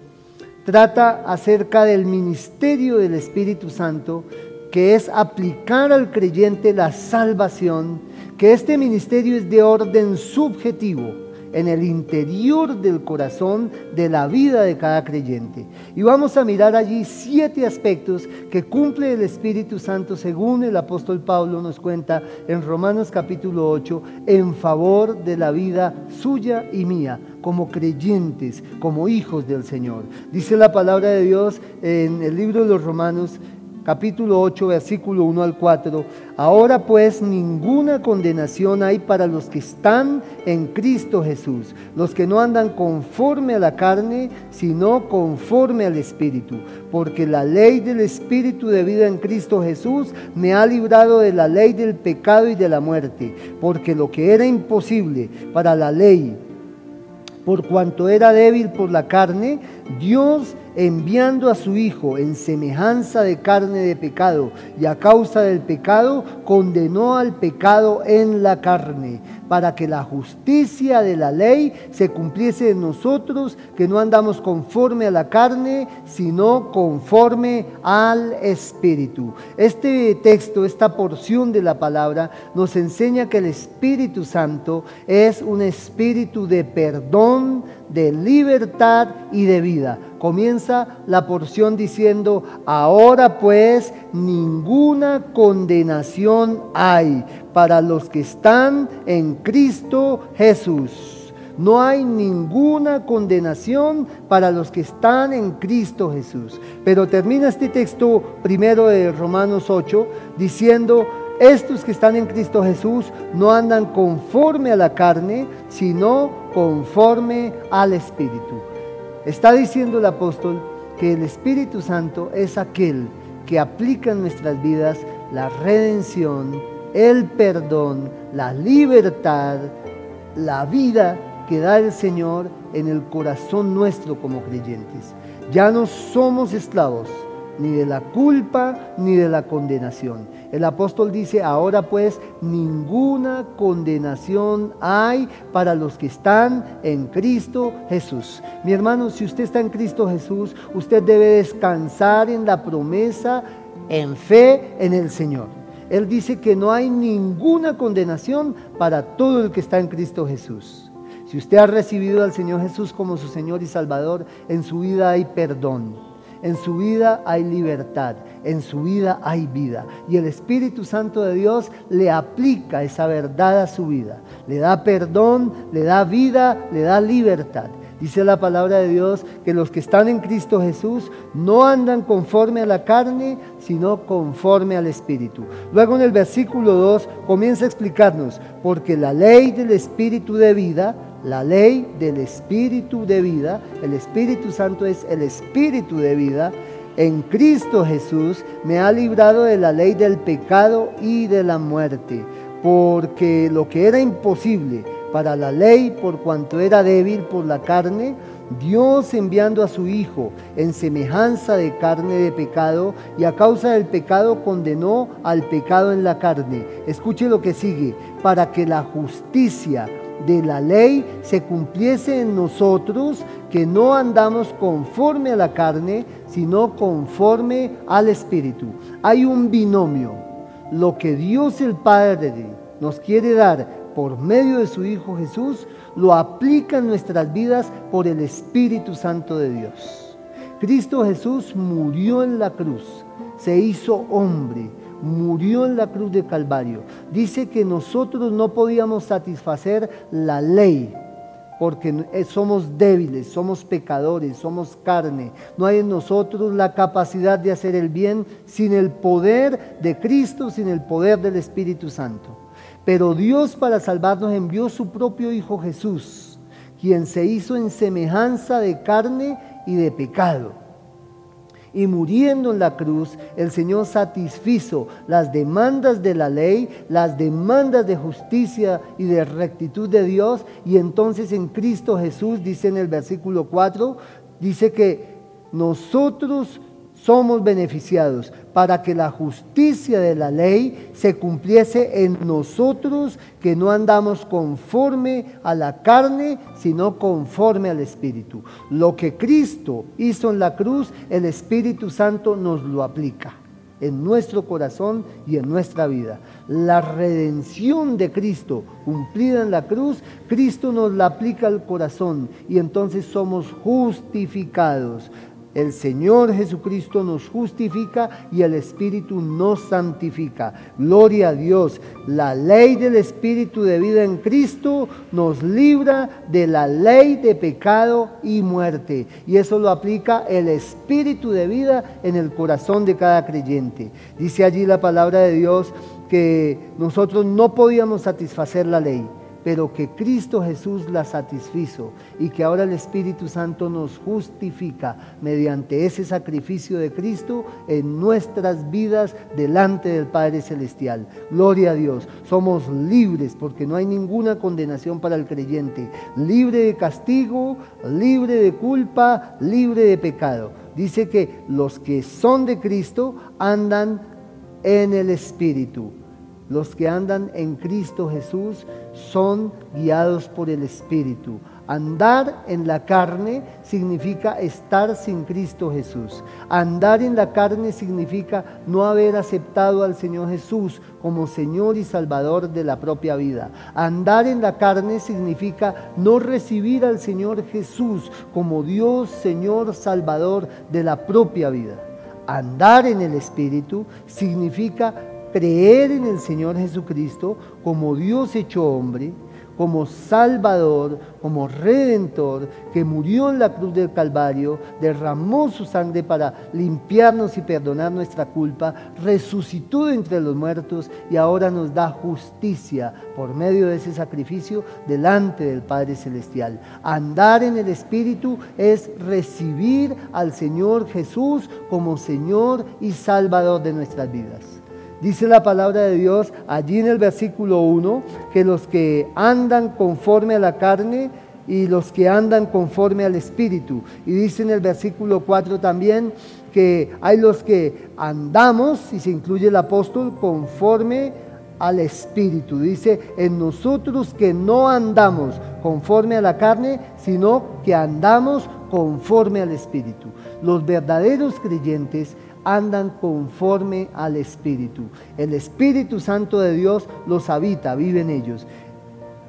trata acerca del ministerio del Espíritu Santo, que es aplicar al creyente la salvación, que este ministerio es de orden subjetivo, en el interior del corazón de la vida de cada creyente. Y vamos a mirar allí 7 aspectos que cumple el Espíritu Santo según el apóstol Pablo nos cuenta en Romanos capítulo 8, en favor de la vida suya y mía, como creyentes, como hijos del Señor. Dice la palabra de Dios en el libro de los Romanos capítulo 8, versículo 1 al 4. Ahora pues ninguna condenación hay para los que están en Cristo Jesús, los que no andan conforme a la carne, sino conforme al Espíritu. Porque la ley del Espíritu de vida en Cristo Jesús me ha librado de la ley del pecado y de la muerte. Porque lo que era imposible para la ley, por cuanto era débil por la carne, Dios, enviando a su Hijo en semejanza de carne de pecado, y a causa del pecado, condenó al pecado en la carne, para que la justicia de la ley se cumpliese en nosotros, que no andamos conforme a la carne, sino conforme al Espíritu. Este texto, esta porción de la palabra, nos enseña que el Espíritu Santo es un espíritu de perdón, de libertad y de vida. Comienza la porción diciendo: ahora pues ninguna condenación hay para los que están en Cristo Jesús. No hay ninguna condenación para los que están en Cristo Jesús. Pero termina este texto primero de Romanos 8 diciendo: estos que están en Cristo Jesús no andan conforme a la carne, sino conforme al Espíritu. Está diciendo el apóstol que el Espíritu Santo es aquel que aplica en nuestras vidas la redención, el perdón, la libertad, la vida que da el Señor en el corazón nuestro como creyentes. Ya no somos esclavos ni de la culpa ni de la condenación. El apóstol dice: ahora pues ninguna condenación hay para los que están en Cristo Jesús. Mi hermano, si usted está en Cristo Jesús, usted debe descansar en la promesa, en fe en el Señor. Él dice que no hay ninguna condenación para todo el que está en Cristo Jesús. Si usted ha recibido al Señor Jesús como su Señor y Salvador, en su vida hay perdón. En su vida hay libertad, en su vida hay vida. Y el Espíritu Santo de Dios le aplica esa verdad a su vida. Le da perdón, le da vida, le da libertad. Dice la palabra de Dios que los que están en Cristo Jesús no andan conforme a la carne, sino conforme al Espíritu. Luego en el versículo 2 comienza a explicarnos: porque la ley del Espíritu de vida, la ley del Espíritu de vida, el Espíritu Santo es el Espíritu de vida, en Cristo Jesús me ha librado de la ley del pecado y de la muerte, porque lo que era imposible para la ley, por cuanto era débil por la carne, Dios enviando a su Hijo en semejanza de carne de pecado, y a causa del pecado condenó al pecado en la carne. Escuche lo que sigue: para que la justicia de la ley se cumpliese en nosotros, que no andamos conforme a la carne, sino conforme al Espíritu. Hay un binomio: lo que Dios el Padre nos quiere dar por medio de su Hijo Jesús, lo aplica en nuestras vidas por el Espíritu Santo de Dios. Cristo Jesús murió en la cruz, se hizo hombre, murió en la cruz de Calvario. Dice que nosotros no podíamos satisfacer la ley, porque somos débiles, somos pecadores, somos carne. No hay en nosotros la capacidad de hacer el bien sin el poder de Cristo, sin el poder del Espíritu Santo. Pero Dios, para salvarnos, envió su propio Hijo Jesús, quien se hizo en semejanza de carne y de pecado. Y muriendo en la cruz, el Señor satisfizo las demandas de la ley, las demandas de justicia y de rectitud de Dios. Y entonces en Cristo Jesús, dice en el versículo 4, dice que nosotros somos beneficiados para que la justicia de la ley se cumpliese en nosotros, que no andamos conforme a la carne, sino conforme al Espíritu. Lo que Cristo hizo en la cruz, el Espíritu Santo nos lo aplica en nuestro corazón y en nuestra vida. La redención de Cristo cumplida en la cruz, Cristo nos la aplica al corazón y entonces somos justificados. El Señor Jesucristo nos justifica y el Espíritu nos santifica. Gloria a Dios. La ley del Espíritu de vida en Cristo nos libra de la ley de pecado y muerte. Y eso lo aplica el Espíritu de vida en el corazón de cada creyente. Dice allí la palabra de Dios que nosotros no podíamos satisfacer la ley, pero que Cristo Jesús la satisfizo y que ahora el Espíritu Santo nos justifica mediante ese sacrificio de Cristo en nuestras vidas delante del Padre Celestial. Gloria a Dios. Somos libres porque no hay ninguna condenación para el creyente. Libre de castigo, libre de culpa, libre de pecado. Dice que los que son de Cristo andan en el Espíritu. Los que andan en Cristo Jesús son guiados por el Espíritu. Andar en la carne significa estar sin Cristo Jesús. Andar en la carne significa no haber aceptado al Señor Jesús como Señor y Salvador de la propia vida. Andar en la carne significa no recibir al Señor Jesús como Dios, Señor, Salvador de la propia vida. Andar en el Espíritu significa creer en el Señor Jesucristo como Dios hecho hombre, como Salvador, como Redentor, que murió en la cruz del Calvario, derramó su sangre para limpiarnos y perdonar nuestra culpa, resucitó de entre los muertos y ahora nos da justicia por medio de ese sacrificio delante del Padre Celestial. Andar en el Espíritu es recibir al Señor Jesús como Señor y Salvador de nuestras vidas. Dice la palabra de Dios allí en el versículo 1 que los que andan conforme a la carne y los que andan conforme al Espíritu. Y dice en el versículo 4 también que hay los que andamos, y se incluye el apóstol, conforme al Espíritu. Dice, en nosotros que no andamos conforme a la carne, sino que andamos conforme al Espíritu. Los verdaderos creyentes andan conforme al Espíritu. El Espíritu Santo de Dios los habita, vive en ellos.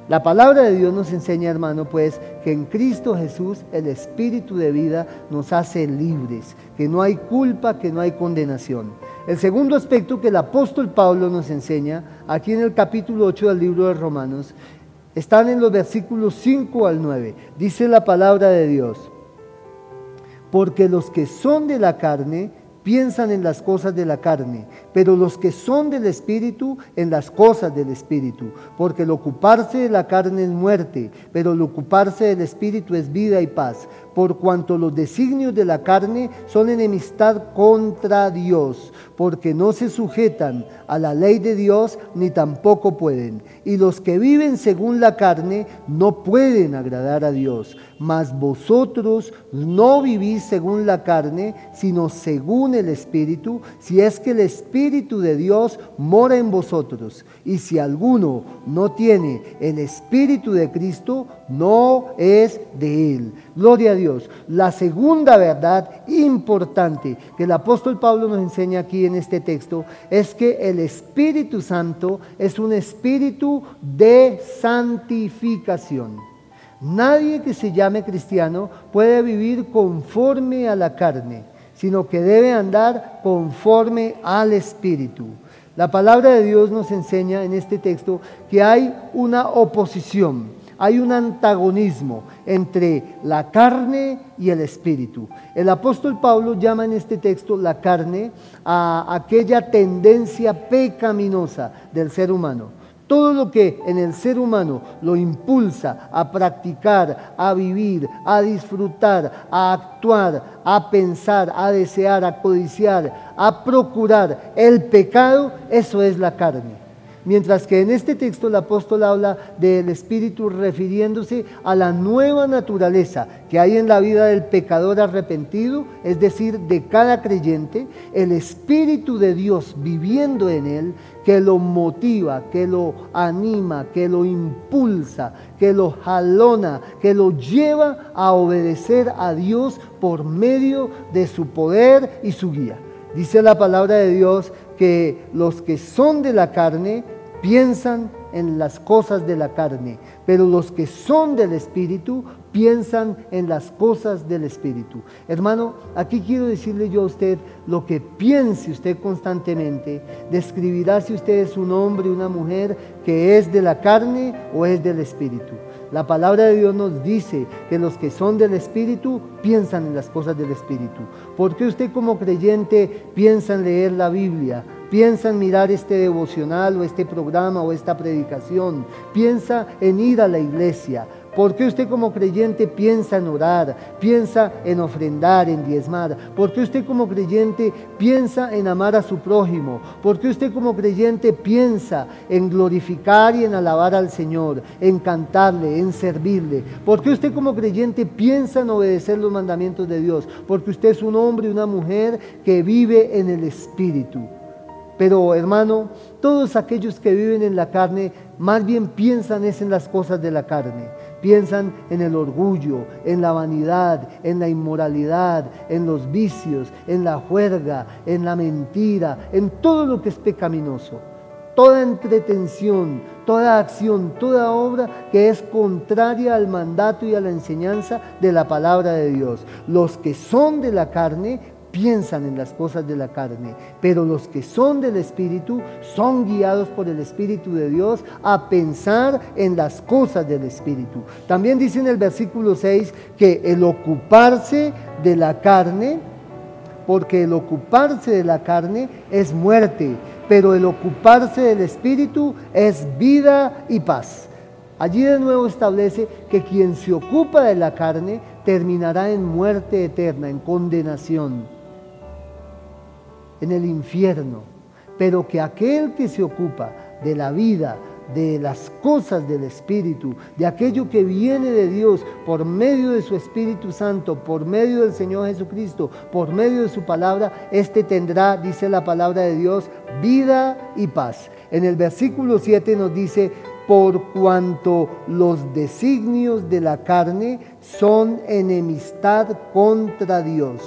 La palabra de Dios nos enseña, hermano, pues, que en Cristo Jesús el Espíritu de vida nos hace libres, que no hay culpa, que no hay condenación. El segundo aspecto que el apóstol Pablo nos enseña, aquí en el capítulo 8 del libro de Romanos, están en los versículos 5 al 9. Dice la palabra de Dios: porque los que son de la carne piensan en las cosas de la carne, pero los que son del Espíritu en las cosas del Espíritu, porque el ocuparse de la carne es muerte, pero el ocuparse del Espíritu es vida y paz. por cuanto los designios de la carne son enemistad contra Dios, porque no se sujetan a la ley de Dios ni tampoco pueden. Y los que viven según la carne no pueden agradar a Dios. Mas vosotros no vivís según la carne, sino según el Espíritu, si es que el Espíritu de Dios mora en vosotros. Y si alguno no tiene el Espíritu de Cristo, no es de él. Gloria a Dios. La segunda verdad importante que el apóstol Pablo nos enseña aquí en este texto es que el Espíritu Santo es un espíritu de santificación. Nadie que se llame cristiano puede vivir conforme a la carne, sino que debe andar conforme al Espíritu. La palabra de Dios nos enseña en este texto que hay una oposición, hay un antagonismo entre la carne y el Espíritu. El apóstol Pablo llama en este texto la carne a aquella tendencia pecaminosa del ser humano. Todo lo que en el ser humano lo impulsa a practicar, a vivir, a disfrutar, a actuar, a pensar, a desear, a codiciar, a procurar el pecado, eso es la carne. Mientras que en este texto el apóstol habla del Espíritu refiriéndose a la nueva naturaleza que hay en la vida del pecador arrepentido, es decir, de cada creyente, el Espíritu de Dios viviendo en él, que lo motiva, que lo anima, que lo impulsa, que lo jalona, que lo lleva a obedecer a Dios por medio de su poder y su guía. Dice la palabra de Dios que los que son de la carne piensan en las cosas de la carne, pero los que son del Espíritu piensan en las cosas del Espíritu. Hermano, aquí quiero decirle yo a usted, lo que piense usted constantemente describirá si usted es un hombre o una mujer que es de la carne o es del Espíritu. La palabra de Dios nos dice que los que son del Espíritu piensan en las cosas del Espíritu. ¿Por qué usted como creyente piensa en leer la Biblia? Piensa en mirar este devocional o este programa o esta predicación. Piensa en ir a la iglesia. ¿Por qué usted como creyente piensa en orar? Piensa en ofrendar, en diezmar. ¿Por qué usted como creyente piensa en amar a su prójimo? ¿Por qué usted como creyente piensa en glorificar y en alabar al Señor, en cantarle, en servirle? ¿Por qué usted como creyente piensa en obedecer los mandamientos de Dios? Porque usted es un hombre y una mujer que vive en el Espíritu. Pero hermano, todos aquellos que viven en la carne más bien piensan es en las cosas de la carne. Piensan en el orgullo, en la vanidad, en la inmoralidad, en los vicios, en la juerga, en la mentira, en todo lo que es pecaminoso. Toda entretención, toda acción, toda obra que es contraria al mandato y a la enseñanza de la palabra de Dios. Los que son de la carne piensan en las cosas de la carne, pero los que son del Espíritu son guiados por el Espíritu de Dios a pensar en las cosas del Espíritu. También dice en el versículo 6 que el ocuparse de la carne, porque el ocuparse de la carne es muerte, pero el ocuparse del Espíritu es vida y paz. Allí de nuevo establece que quien se ocupa de la carne terminará en muerte eterna, en condenación, en el infierno, pero que aquel que se ocupa de la vida, de las cosas del Espíritu, de aquello que viene de Dios por medio de su Espíritu Santo, por medio del Señor Jesucristo, por medio de su palabra, este tendrá, dice la palabra de Dios, vida y paz. En el versículo 7 nos dice: por cuanto los designios de la carne son enemistad contra Dios,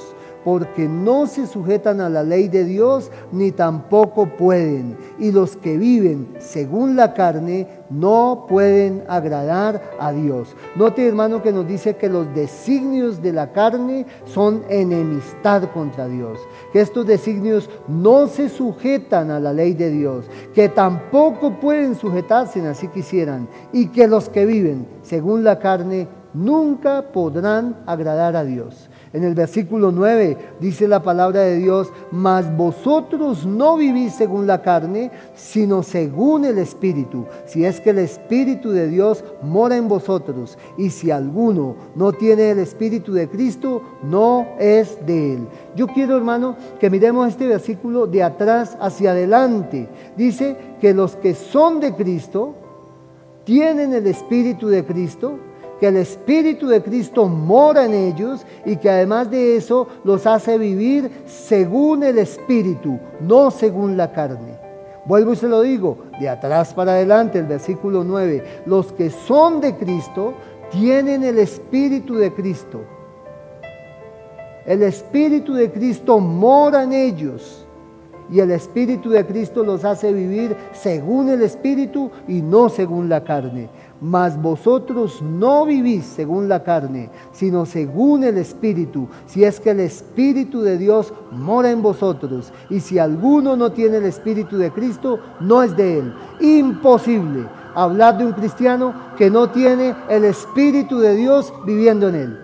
porque no se sujetan a la ley de Dios, ni tampoco pueden. Y los que viven según la carne no pueden agradar a Dios. Note, hermano, que nos dice que los designios de la carne son enemistad contra Dios. Que estos designios no se sujetan a la ley de Dios, que tampoco pueden sujetarse si así quisieran. Y que los que viven según la carne nunca podrán agradar a Dios. En el versículo 9 dice la palabra de Dios: mas vosotros no vivís según la carne, sino según el Espíritu, si es que el Espíritu de Dios mora en vosotros. Y si alguno no tiene el Espíritu de Cristo, no es de él. Yo quiero, hermano, que miremos este versículo de atrás hacia adelante. Dice que los que son de Cristo tienen el Espíritu de Cristo, que el Espíritu de Cristo mora en ellos y que además de eso los hace vivir según el Espíritu, no según la carne. Vuelvo y se lo digo, de atrás para adelante, el versículo 9. Los que son de Cristo tienen el Espíritu de Cristo. El Espíritu de Cristo mora en ellos y el Espíritu de Cristo los hace vivir según el Espíritu y no según la carne. Mas vosotros no vivís según la carne, sino según el Espíritu, si es que el Espíritu de Dios mora en vosotros. Y si alguno no tiene el Espíritu de Cristo, no es de él. Imposible hablar de un cristiano que no tiene el Espíritu de Dios viviendo en él.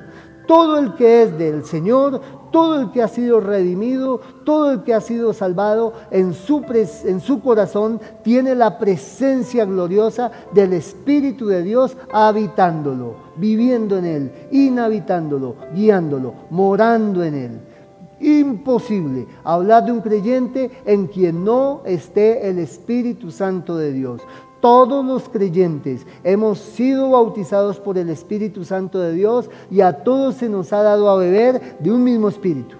Todo el que es del Señor, todo el que ha sido redimido, todo el que ha sido salvado, en su corazón tiene la presencia gloriosa del Espíritu de Dios habitándolo, viviendo en él, inhabitándolo, guiándolo, morando en él. Imposible hablar de un creyente en quien no esté el Espíritu Santo de Dios. Todos los creyentes hemos sido bautizados por el Espíritu Santo de Dios y a todos se nos ha dado a beber de un mismo Espíritu.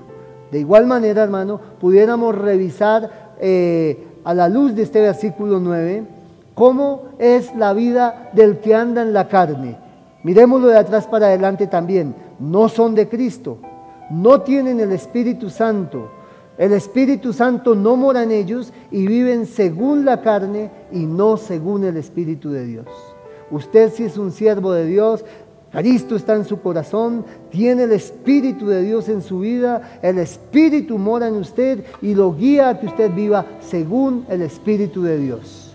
De igual manera, hermano, pudiéramos revisar a la luz de este versículo 9 cómo es la vida del que anda en la carne. Miremoslo de atrás para adelante también. No son de Cristo, no tienen el Espíritu Santo. El Espíritu Santo no mora en ellos y viven según la carne y no según el Espíritu de Dios. Usted, si es un siervo de Dios, Cristo está en su corazón, tiene el Espíritu de Dios en su vida, el Espíritu mora en usted y lo guía a que usted viva según el Espíritu de Dios.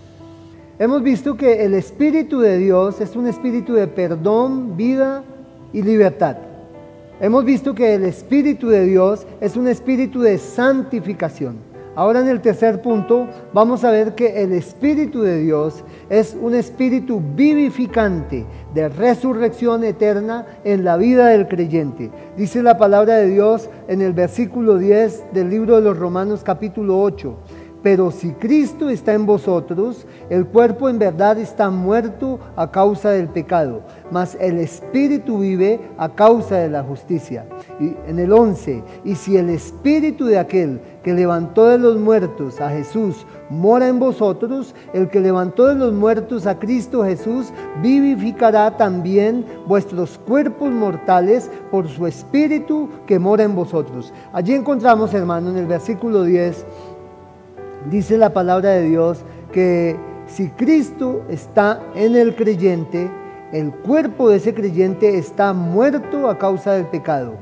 Hemos visto que el Espíritu de Dios es un espíritu de perdón, vida y libertad. Hemos visto que el Espíritu de Dios es un espíritu de santificación. Ahora, en el tercer punto vamos a ver que el Espíritu de Dios es un espíritu vivificante de resurrección eterna en la vida del creyente. Dice la palabra de Dios en el versículo 10 del libro de los Romanos capítulo 8. Pero si Cristo está en vosotros, el cuerpo en verdad está muerto a causa del pecado, mas el Espíritu vive a causa de la justicia. Y en el 11, y si el Espíritu de aquel que levantó de los muertos a Jesús mora en vosotros, el que levantó de los muertos a Cristo Jesús vivificará también vuestros cuerpos mortales por su Espíritu que mora en vosotros. Allí encontramos, hermano, en el versículo 10, dice la palabra de Dios que si Cristo está en el creyente, el cuerpo de ese creyente está muerto a causa del pecado,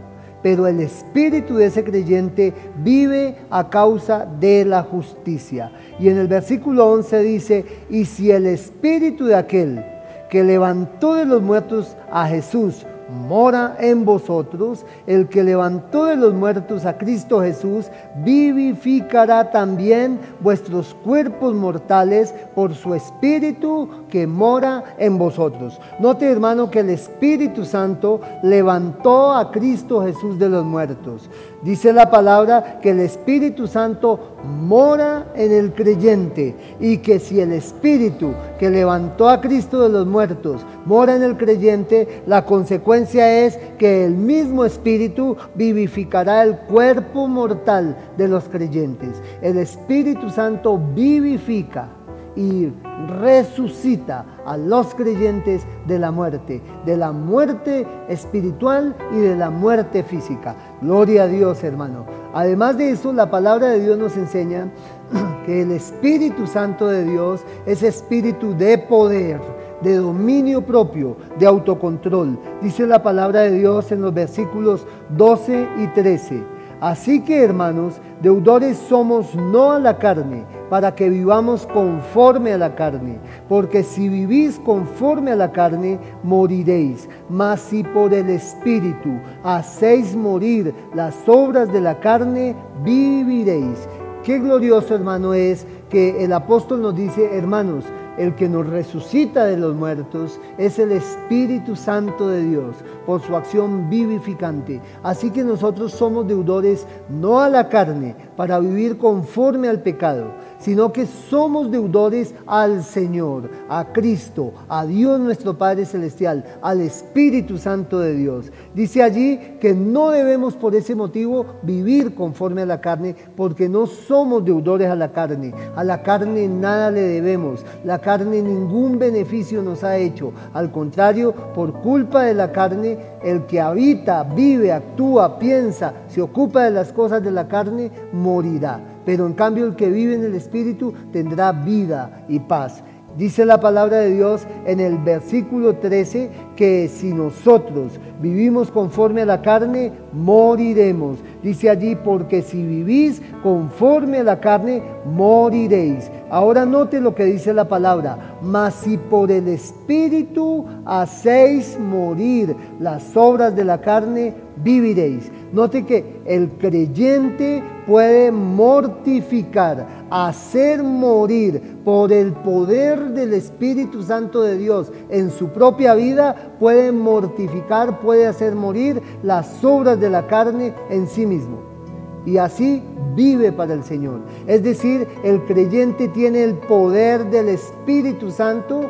pero el espíritu de ese creyente vive a causa de la justicia. Y en el versículo 11 dice: y si el espíritu de aquel que levantó de los muertos a Jesús mora en vosotros, el que levantó de los muertos a Cristo Jesús vivificará también vuestros cuerpos mortales por su Espíritu que mora en vosotros. Note, hermano, que el Espíritu Santo levantó a Cristo Jesús de los muertos. Dice la palabra que el Espíritu Santo mora en el creyente y que si el Espíritu que levantó a Cristo de los muertos mora en el creyente, la consecuencia es que el mismo Espíritu vivificará el cuerpo mortal de los creyentes. El Espíritu Santo vivifica y resucita a los creyentes de la muerte espiritual y de la muerte física. Gloria a Dios, hermano. Además de eso, la palabra de Dios nos enseña que el Espíritu Santo de Dios es espíritu de poder, de dominio propio, de autocontrol. Dice la palabra de Dios en los versículos 12 y 13. Así que, hermanos, deudores somos no a la carne, para que vivamos conforme a la carne. Porque si vivís conforme a la carne, moriréis. Mas si por el Espíritu hacéis morir las obras de la carne, viviréis. Qué glorioso, hermano, es que el apóstol nos dice: hermanos, el que nos resucita de los muertos es el Espíritu Santo de Dios, por su acción vivificante. Así que nosotros somos deudores no a la carne, para vivir conforme al pecado, sino que somos deudores al Señor, a Cristo, a Dios nuestro Padre Celestial, al Espíritu Santo de Dios. Dice allí que no debemos por ese motivo vivir conforme a la carne, porque no somos deudores a la carne. A la carne nada le debemos, la carne ningún beneficio nos ha hecho. Al contrario, por culpa de la carne, el que habita, vive, actúa, piensa, se ocupa de las cosas de la carne, morirá. Pero en cambio el que vive en el Espíritu tendrá vida y paz. Dice la palabra de Dios en el versículo 13 que si nosotros vivimos conforme a la carne, moriremos. Dice allí: porque si vivís conforme a la carne, moriréis. Ahora note lo que dice la palabra: mas si por el Espíritu hacéis morir las obras de la carne, viviréis. Note que el creyente puede mortificar, hacer morir por el poder del Espíritu Santo de Dios en su propia vida, puede mortificar, puede hacer morir las obras de la carne en sí mismo. Y así vive para el Señor. Es decir, el creyente tiene el poder del Espíritu Santo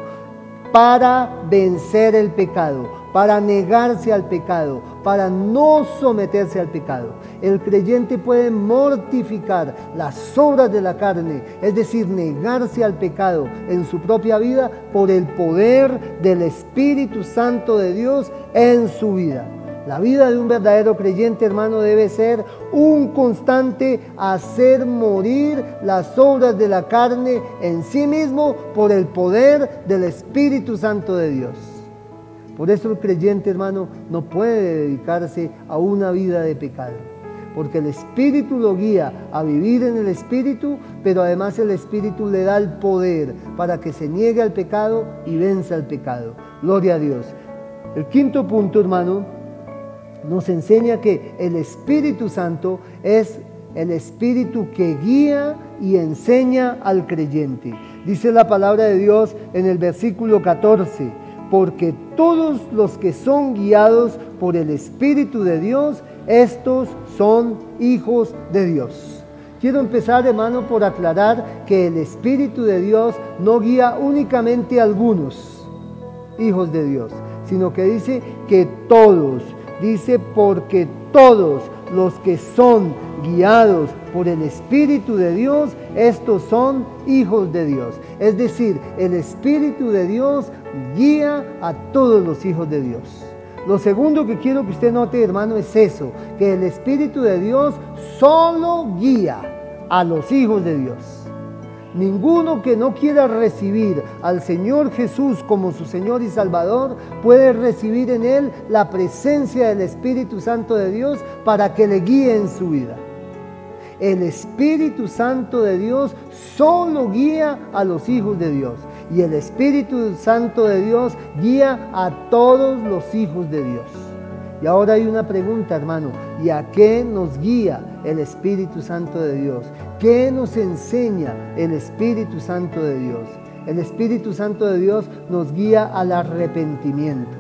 para vencer el pecado, para negarse al pecado, para no someterse al pecado. El creyente puede mortificar las obras de la carne, es decir, negarse al pecado en su propia vida por el poder del Espíritu Santo de Dios en su vida. La vida de un verdadero creyente, hermano, debe ser un constante hacer morir las obras de la carne en sí mismo por el poder del Espíritu Santo de Dios. Por eso el creyente, hermano, no puede dedicarse a una vida de pecado, porque el Espíritu lo guía a vivir en el Espíritu, pero además el Espíritu le da el poder para que se niegue al pecado y venza el pecado. Gloria a Dios. El quinto punto, hermano, nos enseña que el Espíritu Santo es el Espíritu que guía y enseña al creyente. Dice la palabra de Dios en el versículo 14: porque todos los que son guiados por el Espíritu de Dios, estos son hijos de Dios. Quiero empezar, hermano, por aclarar que el Espíritu de Dios no guía únicamente a algunos hijos de Dios, sino que dice que todos. Dice: porque todos los que son guiados por el Espíritu de Dios, estos son hijos de Dios. Es decir, el Espíritu de Dios guía a todos los hijos de Dios. Lo segundo que quiero que usted note, hermano, es eso, que el Espíritu de Dios solo guía a los hijos de Dios. Ninguno que no quiera recibir al Señor Jesús como su Señor y Salvador puede recibir en él la presencia del Espíritu Santo de Dios para que le guíe en su vida. El Espíritu Santo de Dios solo guía a los hijos de Dios, y el Espíritu Santo de Dios guía a todos los hijos de Dios. Y ahora hay una pregunta, hermano: ¿y a qué nos guía el Espíritu Santo de Dios? ¿Qué nos enseña el Espíritu Santo de Dios? El Espíritu Santo de Dios nos guía al arrepentimiento.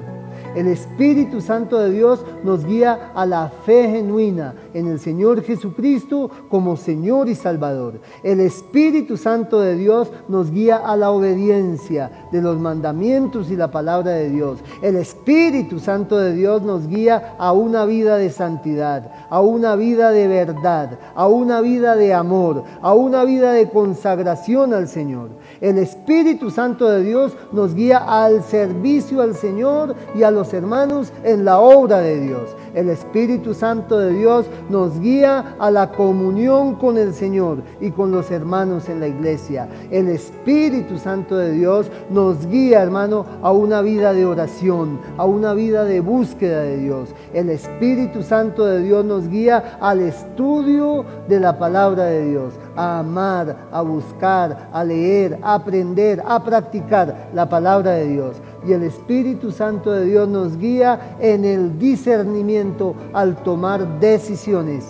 El Espíritu Santo de Dios nos guía a la fe genuina en el Señor Jesucristo como Señor y Salvador. El Espíritu Santo de Dios nos guía a la obediencia de los mandamientos y la palabra de Dios. El Espíritu Santo de Dios nos guía a una vida de santidad, a una vida de verdad, a una vida de amor, a una vida de consagración al Señor. El Espíritu Santo de Dios nos guía al servicio al Señor y a los hermanos en la obra de Dios. El Espíritu Santo de Dios nos guía a la comunión con el Señor y con los hermanos en la iglesia. El Espíritu Santo de Dios nos guía, hermano, a una vida de oración, a una vida de búsqueda de Dios. El Espíritu Santo de Dios nos guía al estudio de la palabra de Dios, a amar, a buscar, a leer, a aprender, a practicar la palabra de Dios. Y el Espíritu Santo de Dios nos guía en el discernimiento al tomar decisiones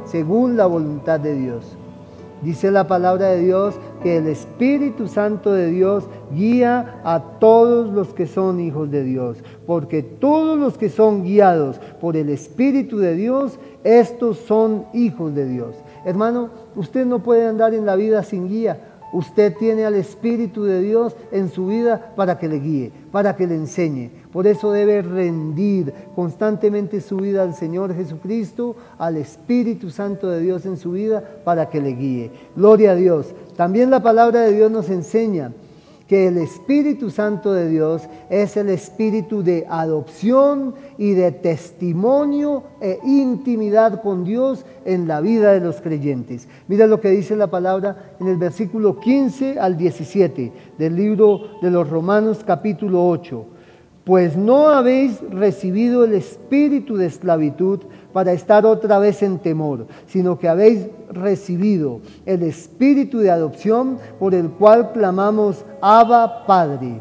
según la voluntad de Dios. Dice la palabra de Dios que el Espíritu Santo de Dios guía a todos los que son hijos de Dios, porque todos los que son guiados por el Espíritu de Dios, estos son hijos de Dios. Hermano, usted no puede andar en la vida sin guía. Usted tiene al Espíritu de Dios en su vida para que le guíe, para que le enseñe. Por eso debe rendir constantemente su vida al Señor Jesucristo, al Espíritu Santo de Dios en su vida para que le guíe. Gloria a Dios. También la palabra de Dios nos enseña que el Espíritu Santo de Dios es el espíritu de adopción y de testimonio e intimidad con Dios en la vida de los creyentes. Mira lo que dice la palabra en el versículo 15 al 17 del libro de los Romanos capítulo 8. Pues no habéis recibido el espíritu de esclavitud para estar otra vez en temor, sino que habéis recibido el espíritu de adopción por el cual clamamos Abba, Padre.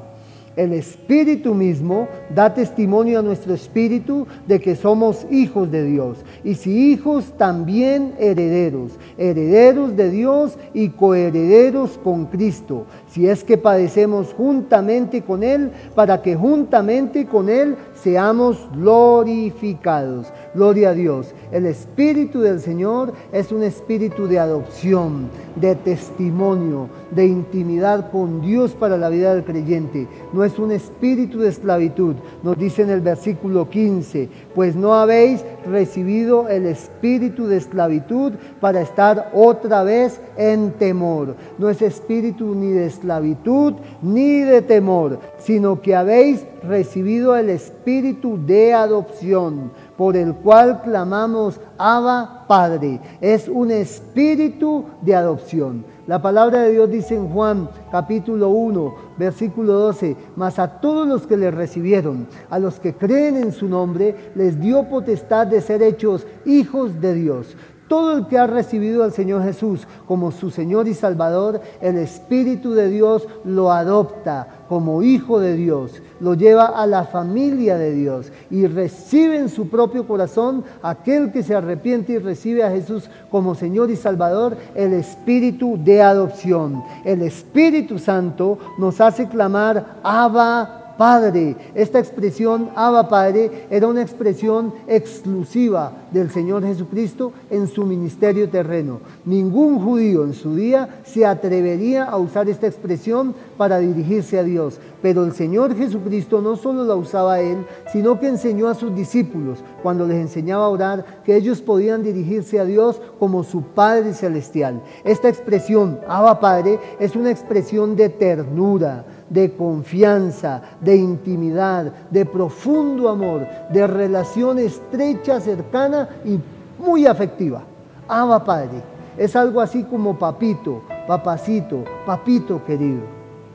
El Espíritu mismo da testimonio a nuestro espíritu de que somos hijos de Dios. Y si hijos, también herederos, herederos de Dios y coherederos con Cristo. Si es que padecemos juntamente con Él, para que juntamente con Él seamos glorificados. Gloria a Dios. El Espíritu del Señor es un espíritu de adopción, de testimonio, de intimidad con Dios para la vida del creyente. No es un espíritu de esclavitud. Nos dice en el versículo 15, pues no habéis recibido el espíritu de esclavitud para estar otra vez en temor. No es espíritu ni de esclavitud ni de temor, sino que habéis recibido el espíritu de adopción, por el cual clamamos Abba, Padre. Es un espíritu de adopción. La palabra de Dios dice en Juan capítulo 1, versículo 12, mas a todos los que le recibieron, a los que creen en su nombre, les dio potestad de ser hechos hijos de Dios. Todo el que ha recibido al Señor Jesús como su Señor y Salvador, el Espíritu de Dios lo adopta como hijo de Dios, lo lleva a la familia de Dios y recibe en su propio corazón aquel que se arrepiente y recibe a Jesús como Señor y Salvador, el Espíritu de adopción. El Espíritu Santo nos hace clamar Abba, Padre. Esta expresión Abba Padre era una expresión exclusiva del Señor Jesucristo en su ministerio terreno. Ningún judío en su día se atrevería a usar esta expresión para dirigirse a Dios, pero el Señor Jesucristo no solo la usaba Él, sino que enseñó a sus discípulos cuando les enseñaba a orar que ellos podían dirigirse a Dios como su Padre Celestial. Esta expresión Abba Padre es una expresión de ternura, de confianza, de intimidad, de profundo amor, de relación estrecha, cercana y muy afectiva. Abba Padre es algo así como papito, papacito, papito querido,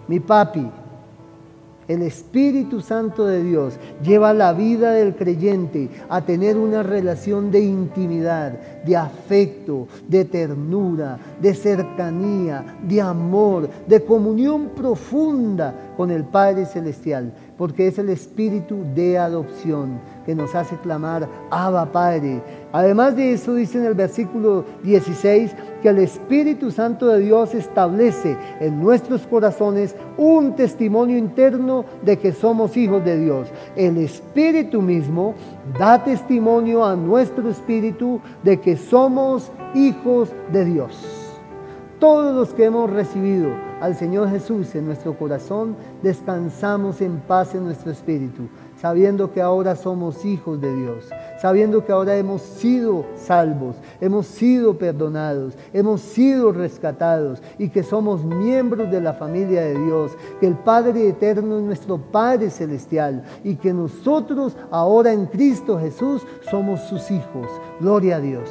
mi papi. El Espíritu Santo de Dios lleva la vida del creyente a tener una relación de intimidad, de afecto, de ternura, de cercanía, de amor, de comunión profunda con el Padre Celestial, porque es el Espíritu de adopción que nos hace clamar Abba Padre. Además de eso, dice en el versículo 16 que el Espíritu Santo de Dios establece en nuestros corazones un testimonio interno de que somos hijos de Dios. El Espíritu mismo da testimonio a nuestro espíritu de que somos hijos de Dios. Todos los que hemos recibido al Señor Jesús en nuestro corazón, descansamos en paz en nuestro espíritu, sabiendo que ahora somos hijos de Dios, sabiendo que ahora hemos sido salvos, hemos sido perdonados, hemos sido rescatados y que somos miembros de la familia de Dios, que el Padre eterno es nuestro Padre celestial y que nosotros ahora en Cristo Jesús somos sus hijos. Gloria a Dios.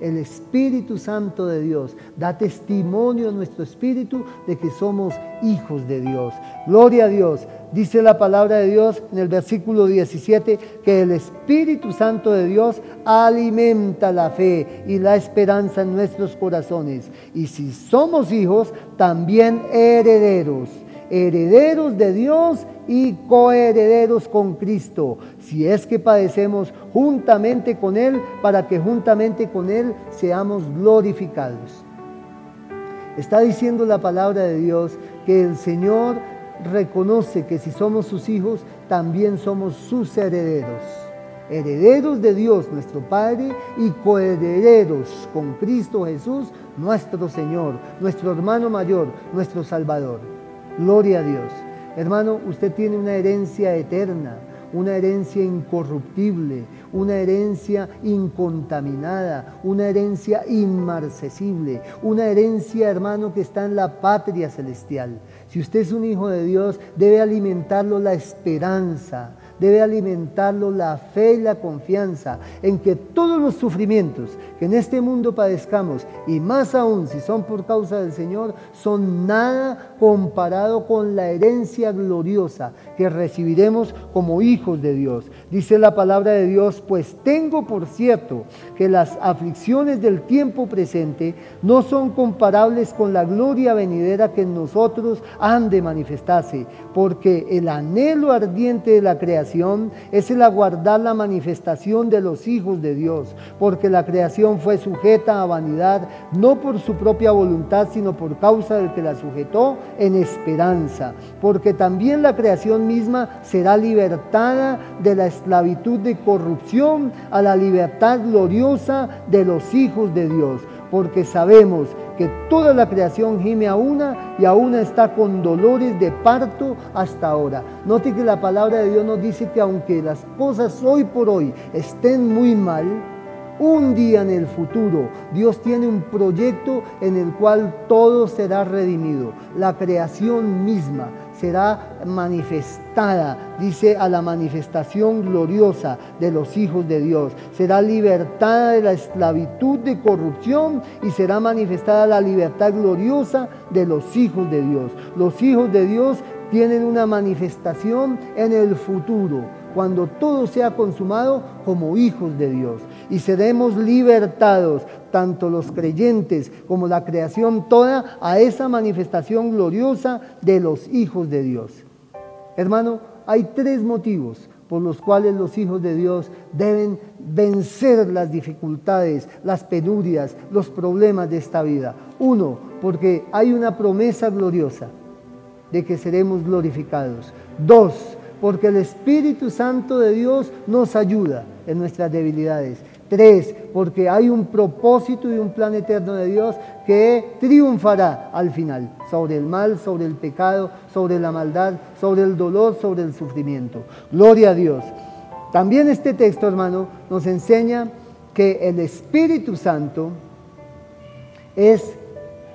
El Espíritu Santo de Dios da testimonio a nuestro espíritu de que somos hijos de Dios. Gloria a Dios. Dice la palabra de Dios en el versículo 17 que el Espíritu Santo de Dios alimenta la fe y la esperanza en nuestros corazones. Y si somos hijos, también herederos. Herederos de Dios y coherederos con Cristo, si es que padecemos juntamente con Él, para que juntamente con Él seamos glorificados. Está diciendo la palabra de Dios que el Señor reconoce que si somos sus hijos, también somos sus herederos. Herederos de Dios nuestro Padre y coherederos con Cristo Jesús, nuestro Señor, nuestro hermano mayor, nuestro Salvador. Gloria a Dios. Hermano, usted tiene una herencia eterna, una herencia incorruptible, una herencia incontaminada, una herencia inmarcesible, una herencia, hermano, que está en la patria celestial. Si usted es un hijo de Dios, debe alimentarlo la esperanza, debe alimentarlo la fe y la confianza en que todos los sufrimientos que en este mundo padezcamos, y más aún si son por causa del Señor, son nada comparado con la herencia gloriosa que recibiremos como hijos de Dios. Dice la palabra de Dios: pues tengo por cierto que las aflicciones del tiempo presente no son comparables con la gloria venidera que en nosotros han de manifestarse, porque el anhelo ardiente de la creación es el aguardar la manifestación de los hijos de Dios, porque la creación fue sujeta a vanidad, no por su propia voluntad, sino por causa del que la sujetó, en esperanza, porque también la creación misma será libertada de la esclavitud de corrupción a la libertad gloriosa de los hijos de Dios, porque sabemos que toda la creación gime a una y a una está con dolores de parto hasta ahora. Note que la palabra de Dios nos dice que aunque las cosas hoy por hoy estén muy mal, un día en el futuro Dios tiene un proyecto en el cual todo será redimido. La creación misma será manifestada, dice, a la manifestación gloriosa de los hijos de Dios. Será libertada de la esclavitud de corrupción y será manifestada la libertad gloriosa de los hijos de Dios. Los hijos de Dios tienen una manifestación en el futuro, cuando todo sea consumado, como hijos de Dios. Y seremos libertados, tanto los creyentes como la creación toda, a esa manifestación gloriosa de los hijos de Dios. Hermano, hay 3 motivos por los cuales los hijos de Dios deben vencer las dificultades, las penurias, los problemas de esta vida. 1, porque hay una promesa gloriosa de que seremos glorificados. 2, porque el Espíritu Santo de Dios nos ayuda en nuestras debilidades. 3, porque hay un propósito y un plan eterno de Dios que triunfará al final sobre el mal, sobre el pecado, sobre la maldad, sobre el dolor, sobre el sufrimiento. Gloria a Dios. También este texto, hermano, nos enseña que el Espíritu Santo es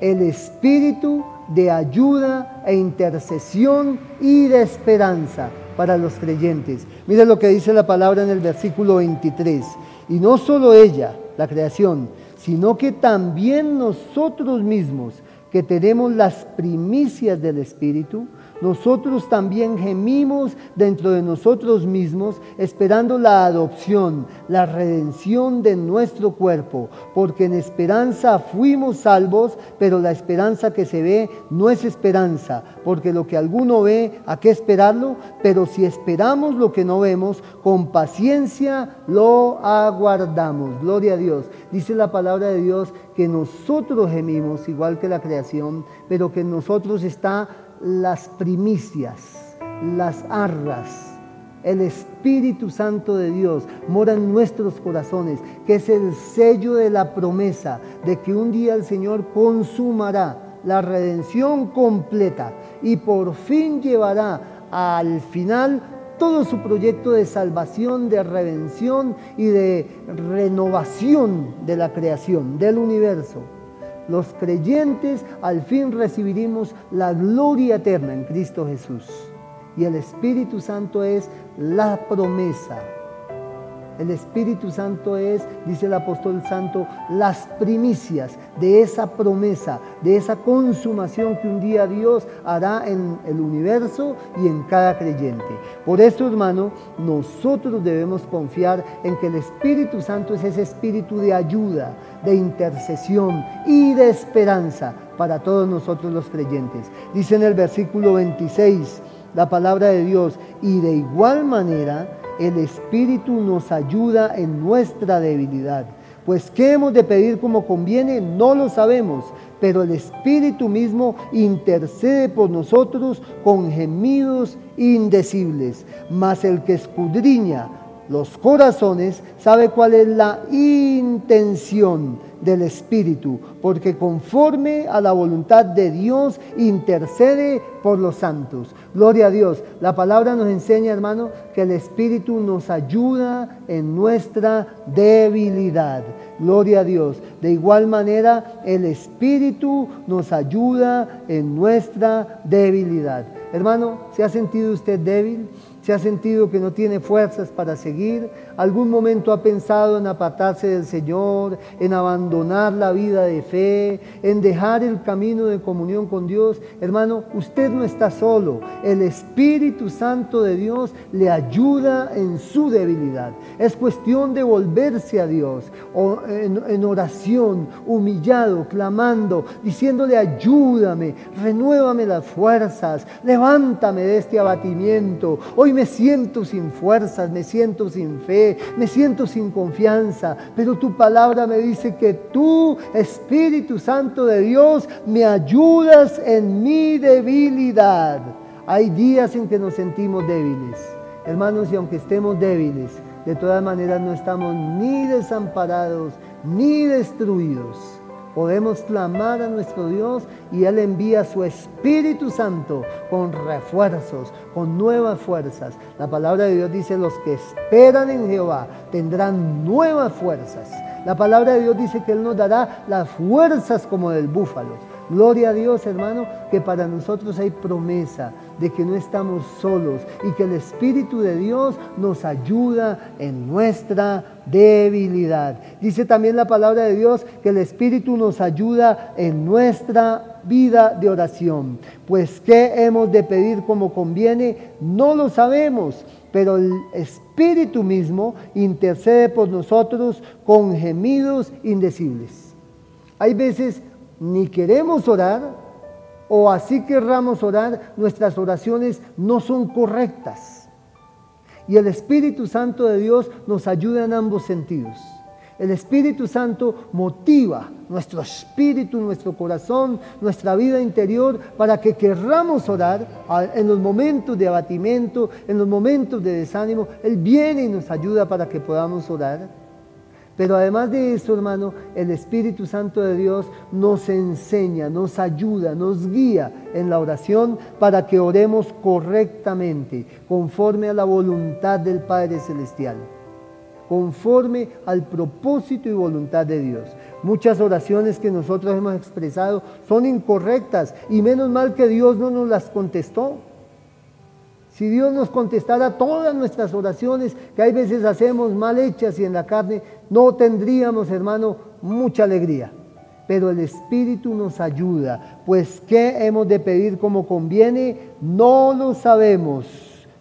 el Espíritu de ayuda e intercesión y de esperanza para los creyentes. Mira lo que dice la palabra en el versículo 23. Y no solo ella, la creación, sino que también nosotros mismos, que tenemos las primicias del Espíritu, nosotros también gemimos dentro de nosotros mismos, esperando la adopción, la redención de nuestro cuerpo, porque en esperanza fuimos salvos, pero la esperanza que se ve no es esperanza, porque lo que alguno ve, ¿a qué esperarlo? Pero si esperamos lo que no vemos, con paciencia lo aguardamos. Gloria a Dios. Dice la palabra de Dios que nosotros gemimos igual que la creación, pero que en nosotros está las primicias, las arras. El Espíritu Santo de Dios mora en nuestros corazones, que es el sello de la promesa de que un día el Señor consumará la redención completa y por fin llevará al final todo su proyecto de salvación, de redención y de renovación de la creación, del universo. Los creyentes al fin recibiremos la gloria eterna en Cristo Jesús. Y el Espíritu Santo es la promesa. El Espíritu Santo es, dice el apóstol santo, las primicias de esa promesa, de esa consumación que un día Dios hará en el universo y en cada creyente. Por eso, hermano, nosotros debemos confiar en que el Espíritu Santo es ese espíritu de ayuda, de intercesión y de esperanza para todos nosotros los creyentes. Dice en el versículo 26 la palabra de Dios: y de igual manera el Espíritu nos ayuda en nuestra debilidad. Pues ¿qué hemos de pedir como conviene? No lo sabemos, pero el Espíritu mismo intercede por nosotros con gemidos indecibles. Mas el que escudriña los corazones sabe cuál es la intención del Espíritu, porque conforme a la voluntad de Dios intercede por los santos. Gloria a Dios. La palabra nos enseña, hermano, que el Espíritu nos ayuda en nuestra debilidad. Gloria a Dios. De igual manera, el Espíritu nos ayuda en nuestra debilidad. Hermano, ¿se ha sentido usted débil? ¿Se ha sentido que no tiene fuerzas para seguir? ¿Algún momento ha pensado en apartarse del Señor, en abandonar la vida de fe, en dejar el camino de comunión con Dios? Hermano, usted no está solo. El Espíritu Santo de Dios le ayuda en su debilidad. Es cuestión de volverse a Dios en oración, humillado, clamando, diciéndole: ayúdame, renuévame las fuerzas, levántame de este abatimiento. Hoy me siento sin fuerzas, me siento sin fe, me siento sin confianza, pero tu palabra me dice que tú, Espíritu Santo de Dios, me ayudas en mi debilidad. Hay días en que nos sentimos débiles, hermanos, y aunque estemos débiles, de todas maneras no estamos ni desamparados ni destruidos. Podemos clamar a nuestro Dios y Él envía su Espíritu Santo con refuerzos, con nuevas fuerzas. La palabra de Dios dice: los que esperan en Jehová tendrán nuevas fuerzas. La palabra de Dios dice que Él nos dará las fuerzas como del búfalo. Gloria a Dios, hermano, que para nosotros hay promesa de que no estamos solos y que el Espíritu de Dios nos ayuda en nuestra debilidad. Dice también la palabra de Dios que el Espíritu nos ayuda en nuestra vida de oración. Pues ¿qué hemos de pedir como conviene? No lo sabemos, pero el Espíritu mismo intercede por nosotros con gemidos indecibles. Hay veces ni queremos orar, o así querramos orar, nuestras oraciones no son correctas. Y el Espíritu Santo de Dios nos ayuda en ambos sentidos. El Espíritu Santo motiva nuestro espíritu, nuestro corazón, nuestra vida interior para que querramos orar en los momentos de abatimiento, en los momentos de desánimo. Él viene y nos ayuda para que podamos orar. Pero además de eso, hermano, el Espíritu Santo de Dios nos enseña, nos ayuda, nos guía en la oración para que oremos correctamente, conforme a la voluntad del Padre Celestial, conforme al propósito y voluntad de Dios. Muchas oraciones que nosotros hemos expresado son incorrectas y menos mal que Dios no nos las contestó. Si Dios nos contestara todas nuestras oraciones, que hay veces hacemos mal hechas y en la carne, no tendríamos, hermano, mucha alegría. Pero el Espíritu nos ayuda. Pues ¿qué hemos de pedir como conviene? No lo sabemos,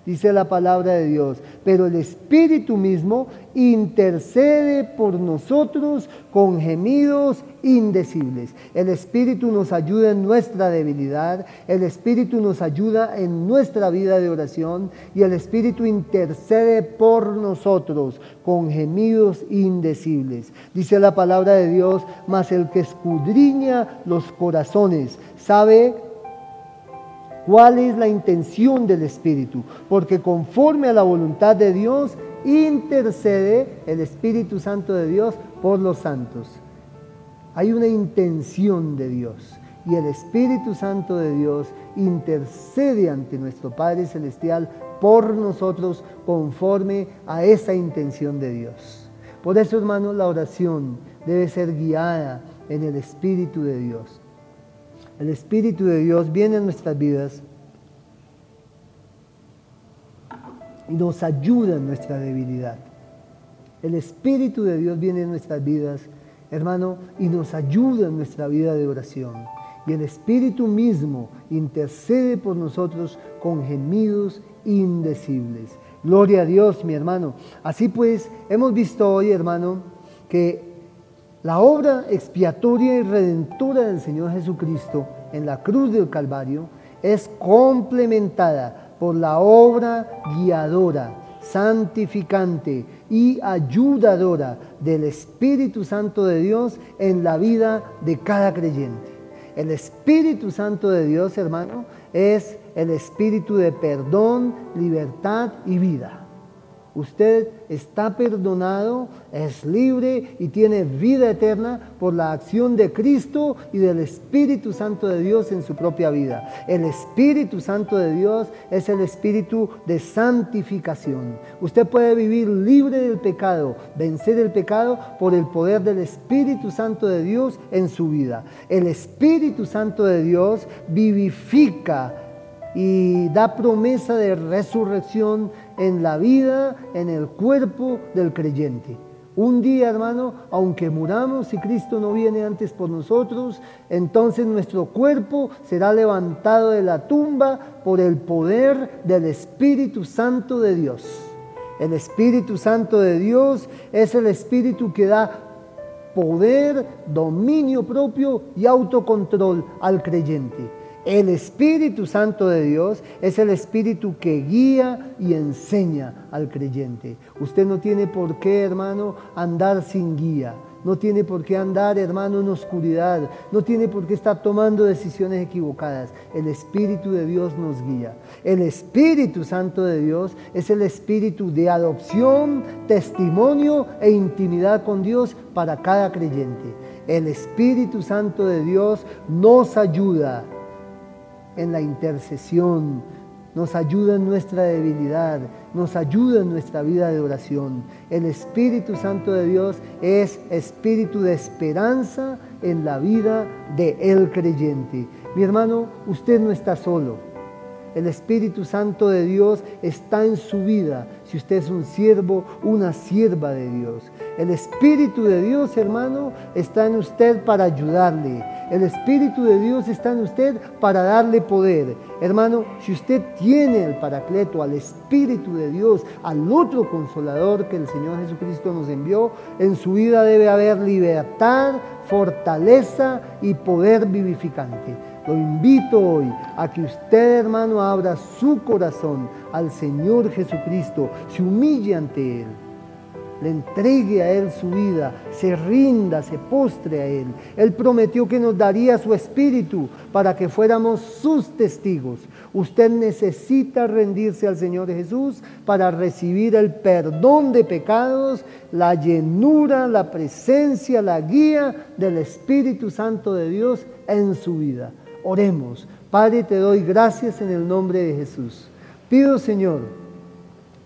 dice la palabra de Dios. Pero el Espíritu mismo intercede por nosotros con gemidos indecibles. El Espíritu nos ayuda en nuestra debilidad, el Espíritu nos ayuda en nuestra vida de oración y el Espíritu intercede por nosotros con gemidos indecibles. Dice la palabra de Dios: mas el que escudriña los corazones sabe cuál es la intención del Espíritu, porque conforme a la voluntad de Dios intercede el Espíritu Santo de Dios por los santos. Hay una intención de Dios y el Espíritu Santo de Dios intercede ante nuestro Padre Celestial por nosotros conforme a esa intención de Dios. Por eso, hermanos, la oración debe ser guiada en el Espíritu de Dios. El Espíritu de Dios viene a nuestras vidas y nos ayuda en nuestra debilidad. El Espíritu de Dios viene en nuestras vidas, hermano, y nos ayuda en nuestra vida de oración. Y el Espíritu mismo intercede por nosotros con gemidos indecibles. Gloria a Dios, mi hermano. Así pues, hemos visto hoy, hermano, que la obra expiatoria y redentora del Señor Jesucristo en la cruz del Calvario es complementada por la obra guiadora, santificante y ayudadora del Espíritu Santo de Dios en la vida de cada creyente. El Espíritu Santo de Dios, hermano, es el espíritu de perdón, libertad y vida. Usted está perdonado, es libre y tiene vida eterna por la acción de Cristo y del Espíritu Santo de Dios en su propia vida. El Espíritu Santo de Dios es el espíritu de santificación. Usted puede vivir libre del pecado, vencer el pecado por el poder del Espíritu Santo de Dios en su vida. El Espíritu Santo de Dios vivifica y da promesa de resurrección en la vida, en el cuerpo del creyente. Un día, hermano, aunque muramos, si Cristo no viene antes por nosotros, entonces nuestro cuerpo será levantado de la tumba por el poder del Espíritu Santo de Dios. El Espíritu Santo de Dios es el Espíritu que da poder, dominio propio y autocontrol al creyente. El Espíritu Santo de Dios es el Espíritu que guía y enseña al creyente. Usted no tiene por qué, hermano, andar sin guía. No tiene por qué andar, hermano, en oscuridad. No tiene por qué estar tomando decisiones equivocadas. El Espíritu de Dios nos guía. El Espíritu Santo de Dios es el Espíritu de adopción, testimonio e intimidad con Dios para cada creyente. El Espíritu Santo de Dios nos ayuda en la intercesión, nos ayuda en nuestra debilidad, nos ayuda en nuestra vida de oración. El Espíritu Santo de Dios es espíritu de esperanza en la vida del creyente. Mi hermano, usted no está solo. El Espíritu Santo de Dios está en su vida, si usted es un siervo, una sierva de Dios. El Espíritu de Dios, hermano, está en usted para ayudarle. El Espíritu de Dios está en usted para darle poder. Hermano, si usted tiene el Paracleto, al Espíritu de Dios, al otro Consolador que el Señor Jesucristo nos envió, en su vida debe haber libertad, fortaleza y poder vivificante. Lo invito hoy a que usted, hermano, abra su corazón al Señor Jesucristo, se humille ante Él, le entregue a Él su vida, se rinda, se postre a Él. Él prometió que nos daría su Espíritu para que fuéramos sus testigos. Usted necesita rendirse al Señor Jesús para recibir el perdón de pecados, la llenura, la presencia, la guía del Espíritu Santo de Dios en su vida. Oremos. Padre, te doy gracias en el nombre de Jesús. Pido, Señor,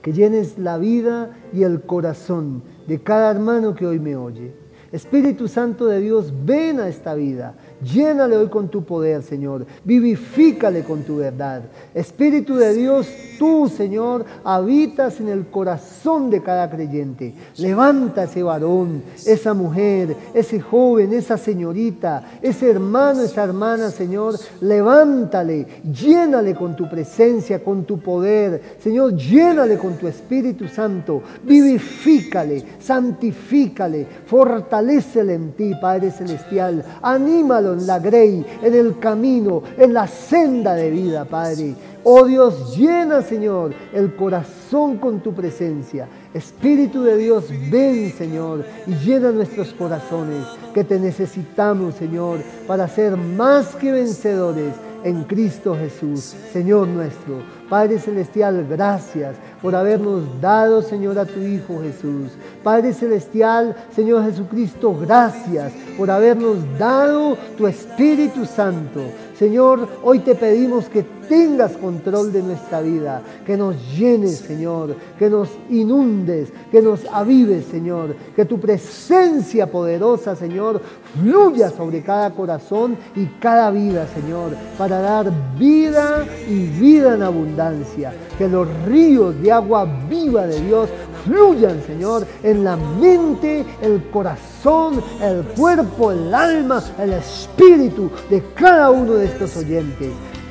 que llenes la vida y el corazón de cada hermano que hoy me oye. Espíritu Santo de Dios, ven a esta vida, llénale hoy con tu poder, Señor, vivifícale con tu verdad. Espíritu de Dios, tú, Señor, habitas en el corazón de cada creyente. Levanta ese varón, esa mujer, ese joven, esa señorita, ese hermano, esa hermana, Señor, levántale, llénale con tu presencia, con tu poder. Señor, llénale con tu Espíritu Santo, vivifícale, santifícale, fortalécele en ti, Padre Celestial. Anímalo en la grey, en el camino, en la senda de vida, Padre. Oh Dios, llena, Señor, el corazón con tu presencia. Espíritu de Dios, ven, Señor, y llena nuestros corazones, que te necesitamos, Señor, para ser más que vencedores en Cristo Jesús, Señor nuestro. Padre Celestial, gracias por habernos dado, Señor, a tu Hijo Jesús. Padre Celestial, Señor Jesucristo, gracias por habernos dado tu Espíritu Santo. Señor, hoy te pedimos que tengas control de nuestra vida, que nos llenes, Señor, que nos inundes, que nos avives, Señor, que tu presencia poderosa, Señor, fluya sobre cada corazón y cada vida, Señor, para dar vida y vida en abundancia. Que los ríos de agua viva de Dios fluyan, Señor, en la mente, el corazón, el cuerpo, el alma, el espíritu de cada uno de estos oyentes.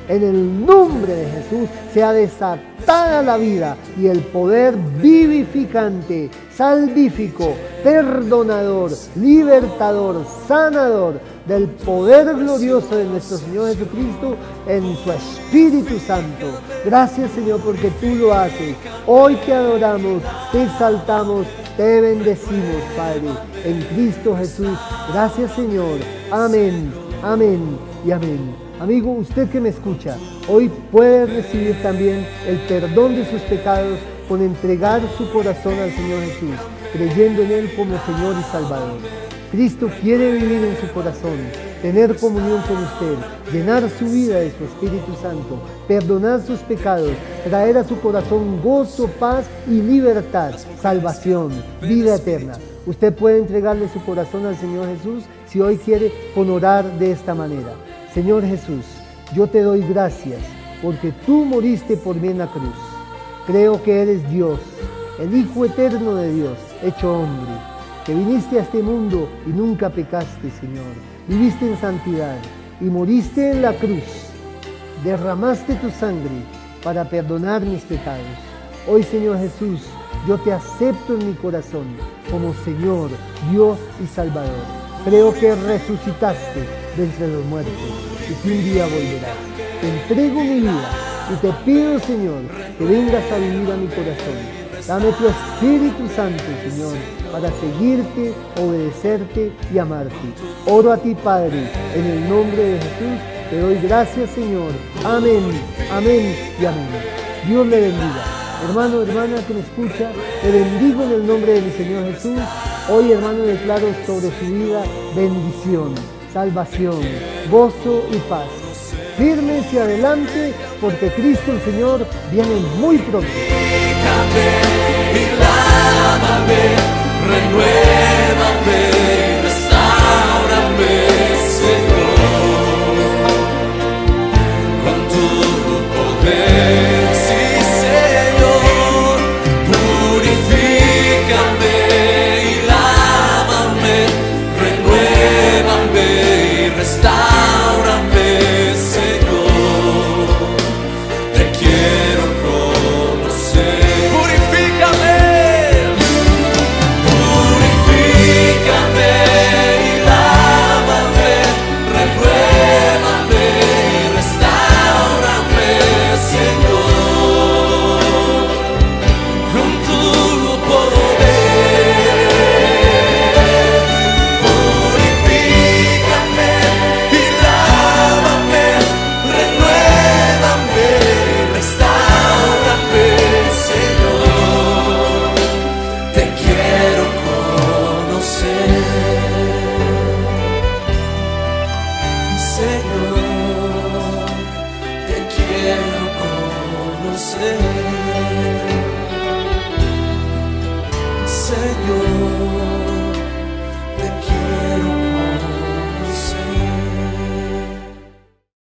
En el nombre de Jesús sea desatada la vida y el poder vivificante, salvífico, perdonador, libertador, sanador del poder glorioso de nuestro Señor Jesucristo en su Espíritu Santo. Gracias, Señor, porque tú lo haces. Hoy te adoramos, te exaltamos, te bendecimos, Padre, en Cristo Jesús. Gracias, Señor. Amén, amén y amén. Amigo, usted que me escucha, hoy puede recibir también el perdón de sus pecados con entregar su corazón al Señor Jesús, creyendo en Él como Señor y Salvador. Cristo quiere vivir en su corazón, tener comunión con usted, llenar su vida de su Espíritu Santo, perdonar sus pecados, traer a su corazón gozo, paz y libertad, salvación, vida eterna. Usted puede entregarle su corazón al Señor Jesús si hoy quiere con orar de esta manera. Señor Jesús, yo te doy gracias porque tú moriste por mí en la cruz. Creo que eres Dios, el Hijo eterno de Dios, hecho hombre, que viniste a este mundo y nunca pecaste, Señor. Viviste en santidad y moriste en la cruz. Derramaste tu sangre para perdonar mis pecados. Hoy, Señor Jesús, yo te acepto en mi corazón como Señor, Dios y Salvador. Creo que resucitaste de entre los muertos y que un día volverás. Te entrego mi vida y te pido, Señor, que vengas a vivir a mi corazón. Dame tu Espíritu Santo, Señor, para seguirte, obedecerte y amarte. Oro a ti, Padre, en el nombre de Jesús. Te doy gracias, Señor. Amén, amén y amén. Dios le bendiga. Hermano, hermana que me escucha, te bendigo en el nombre de mi Señor Jesús. Hoy, hermano, declaro sobre su vida bendición, salvación, gozo y paz. Firme hacia adelante, porque Cristo el Señor viene muy pronto. Renuévame, restáurame, Señor, con tu poder, sí, Señor, purifícame y lávame, renuévame y restáurame, Señor, te quiero conocer, purifícame. Señor, te quiero conocer.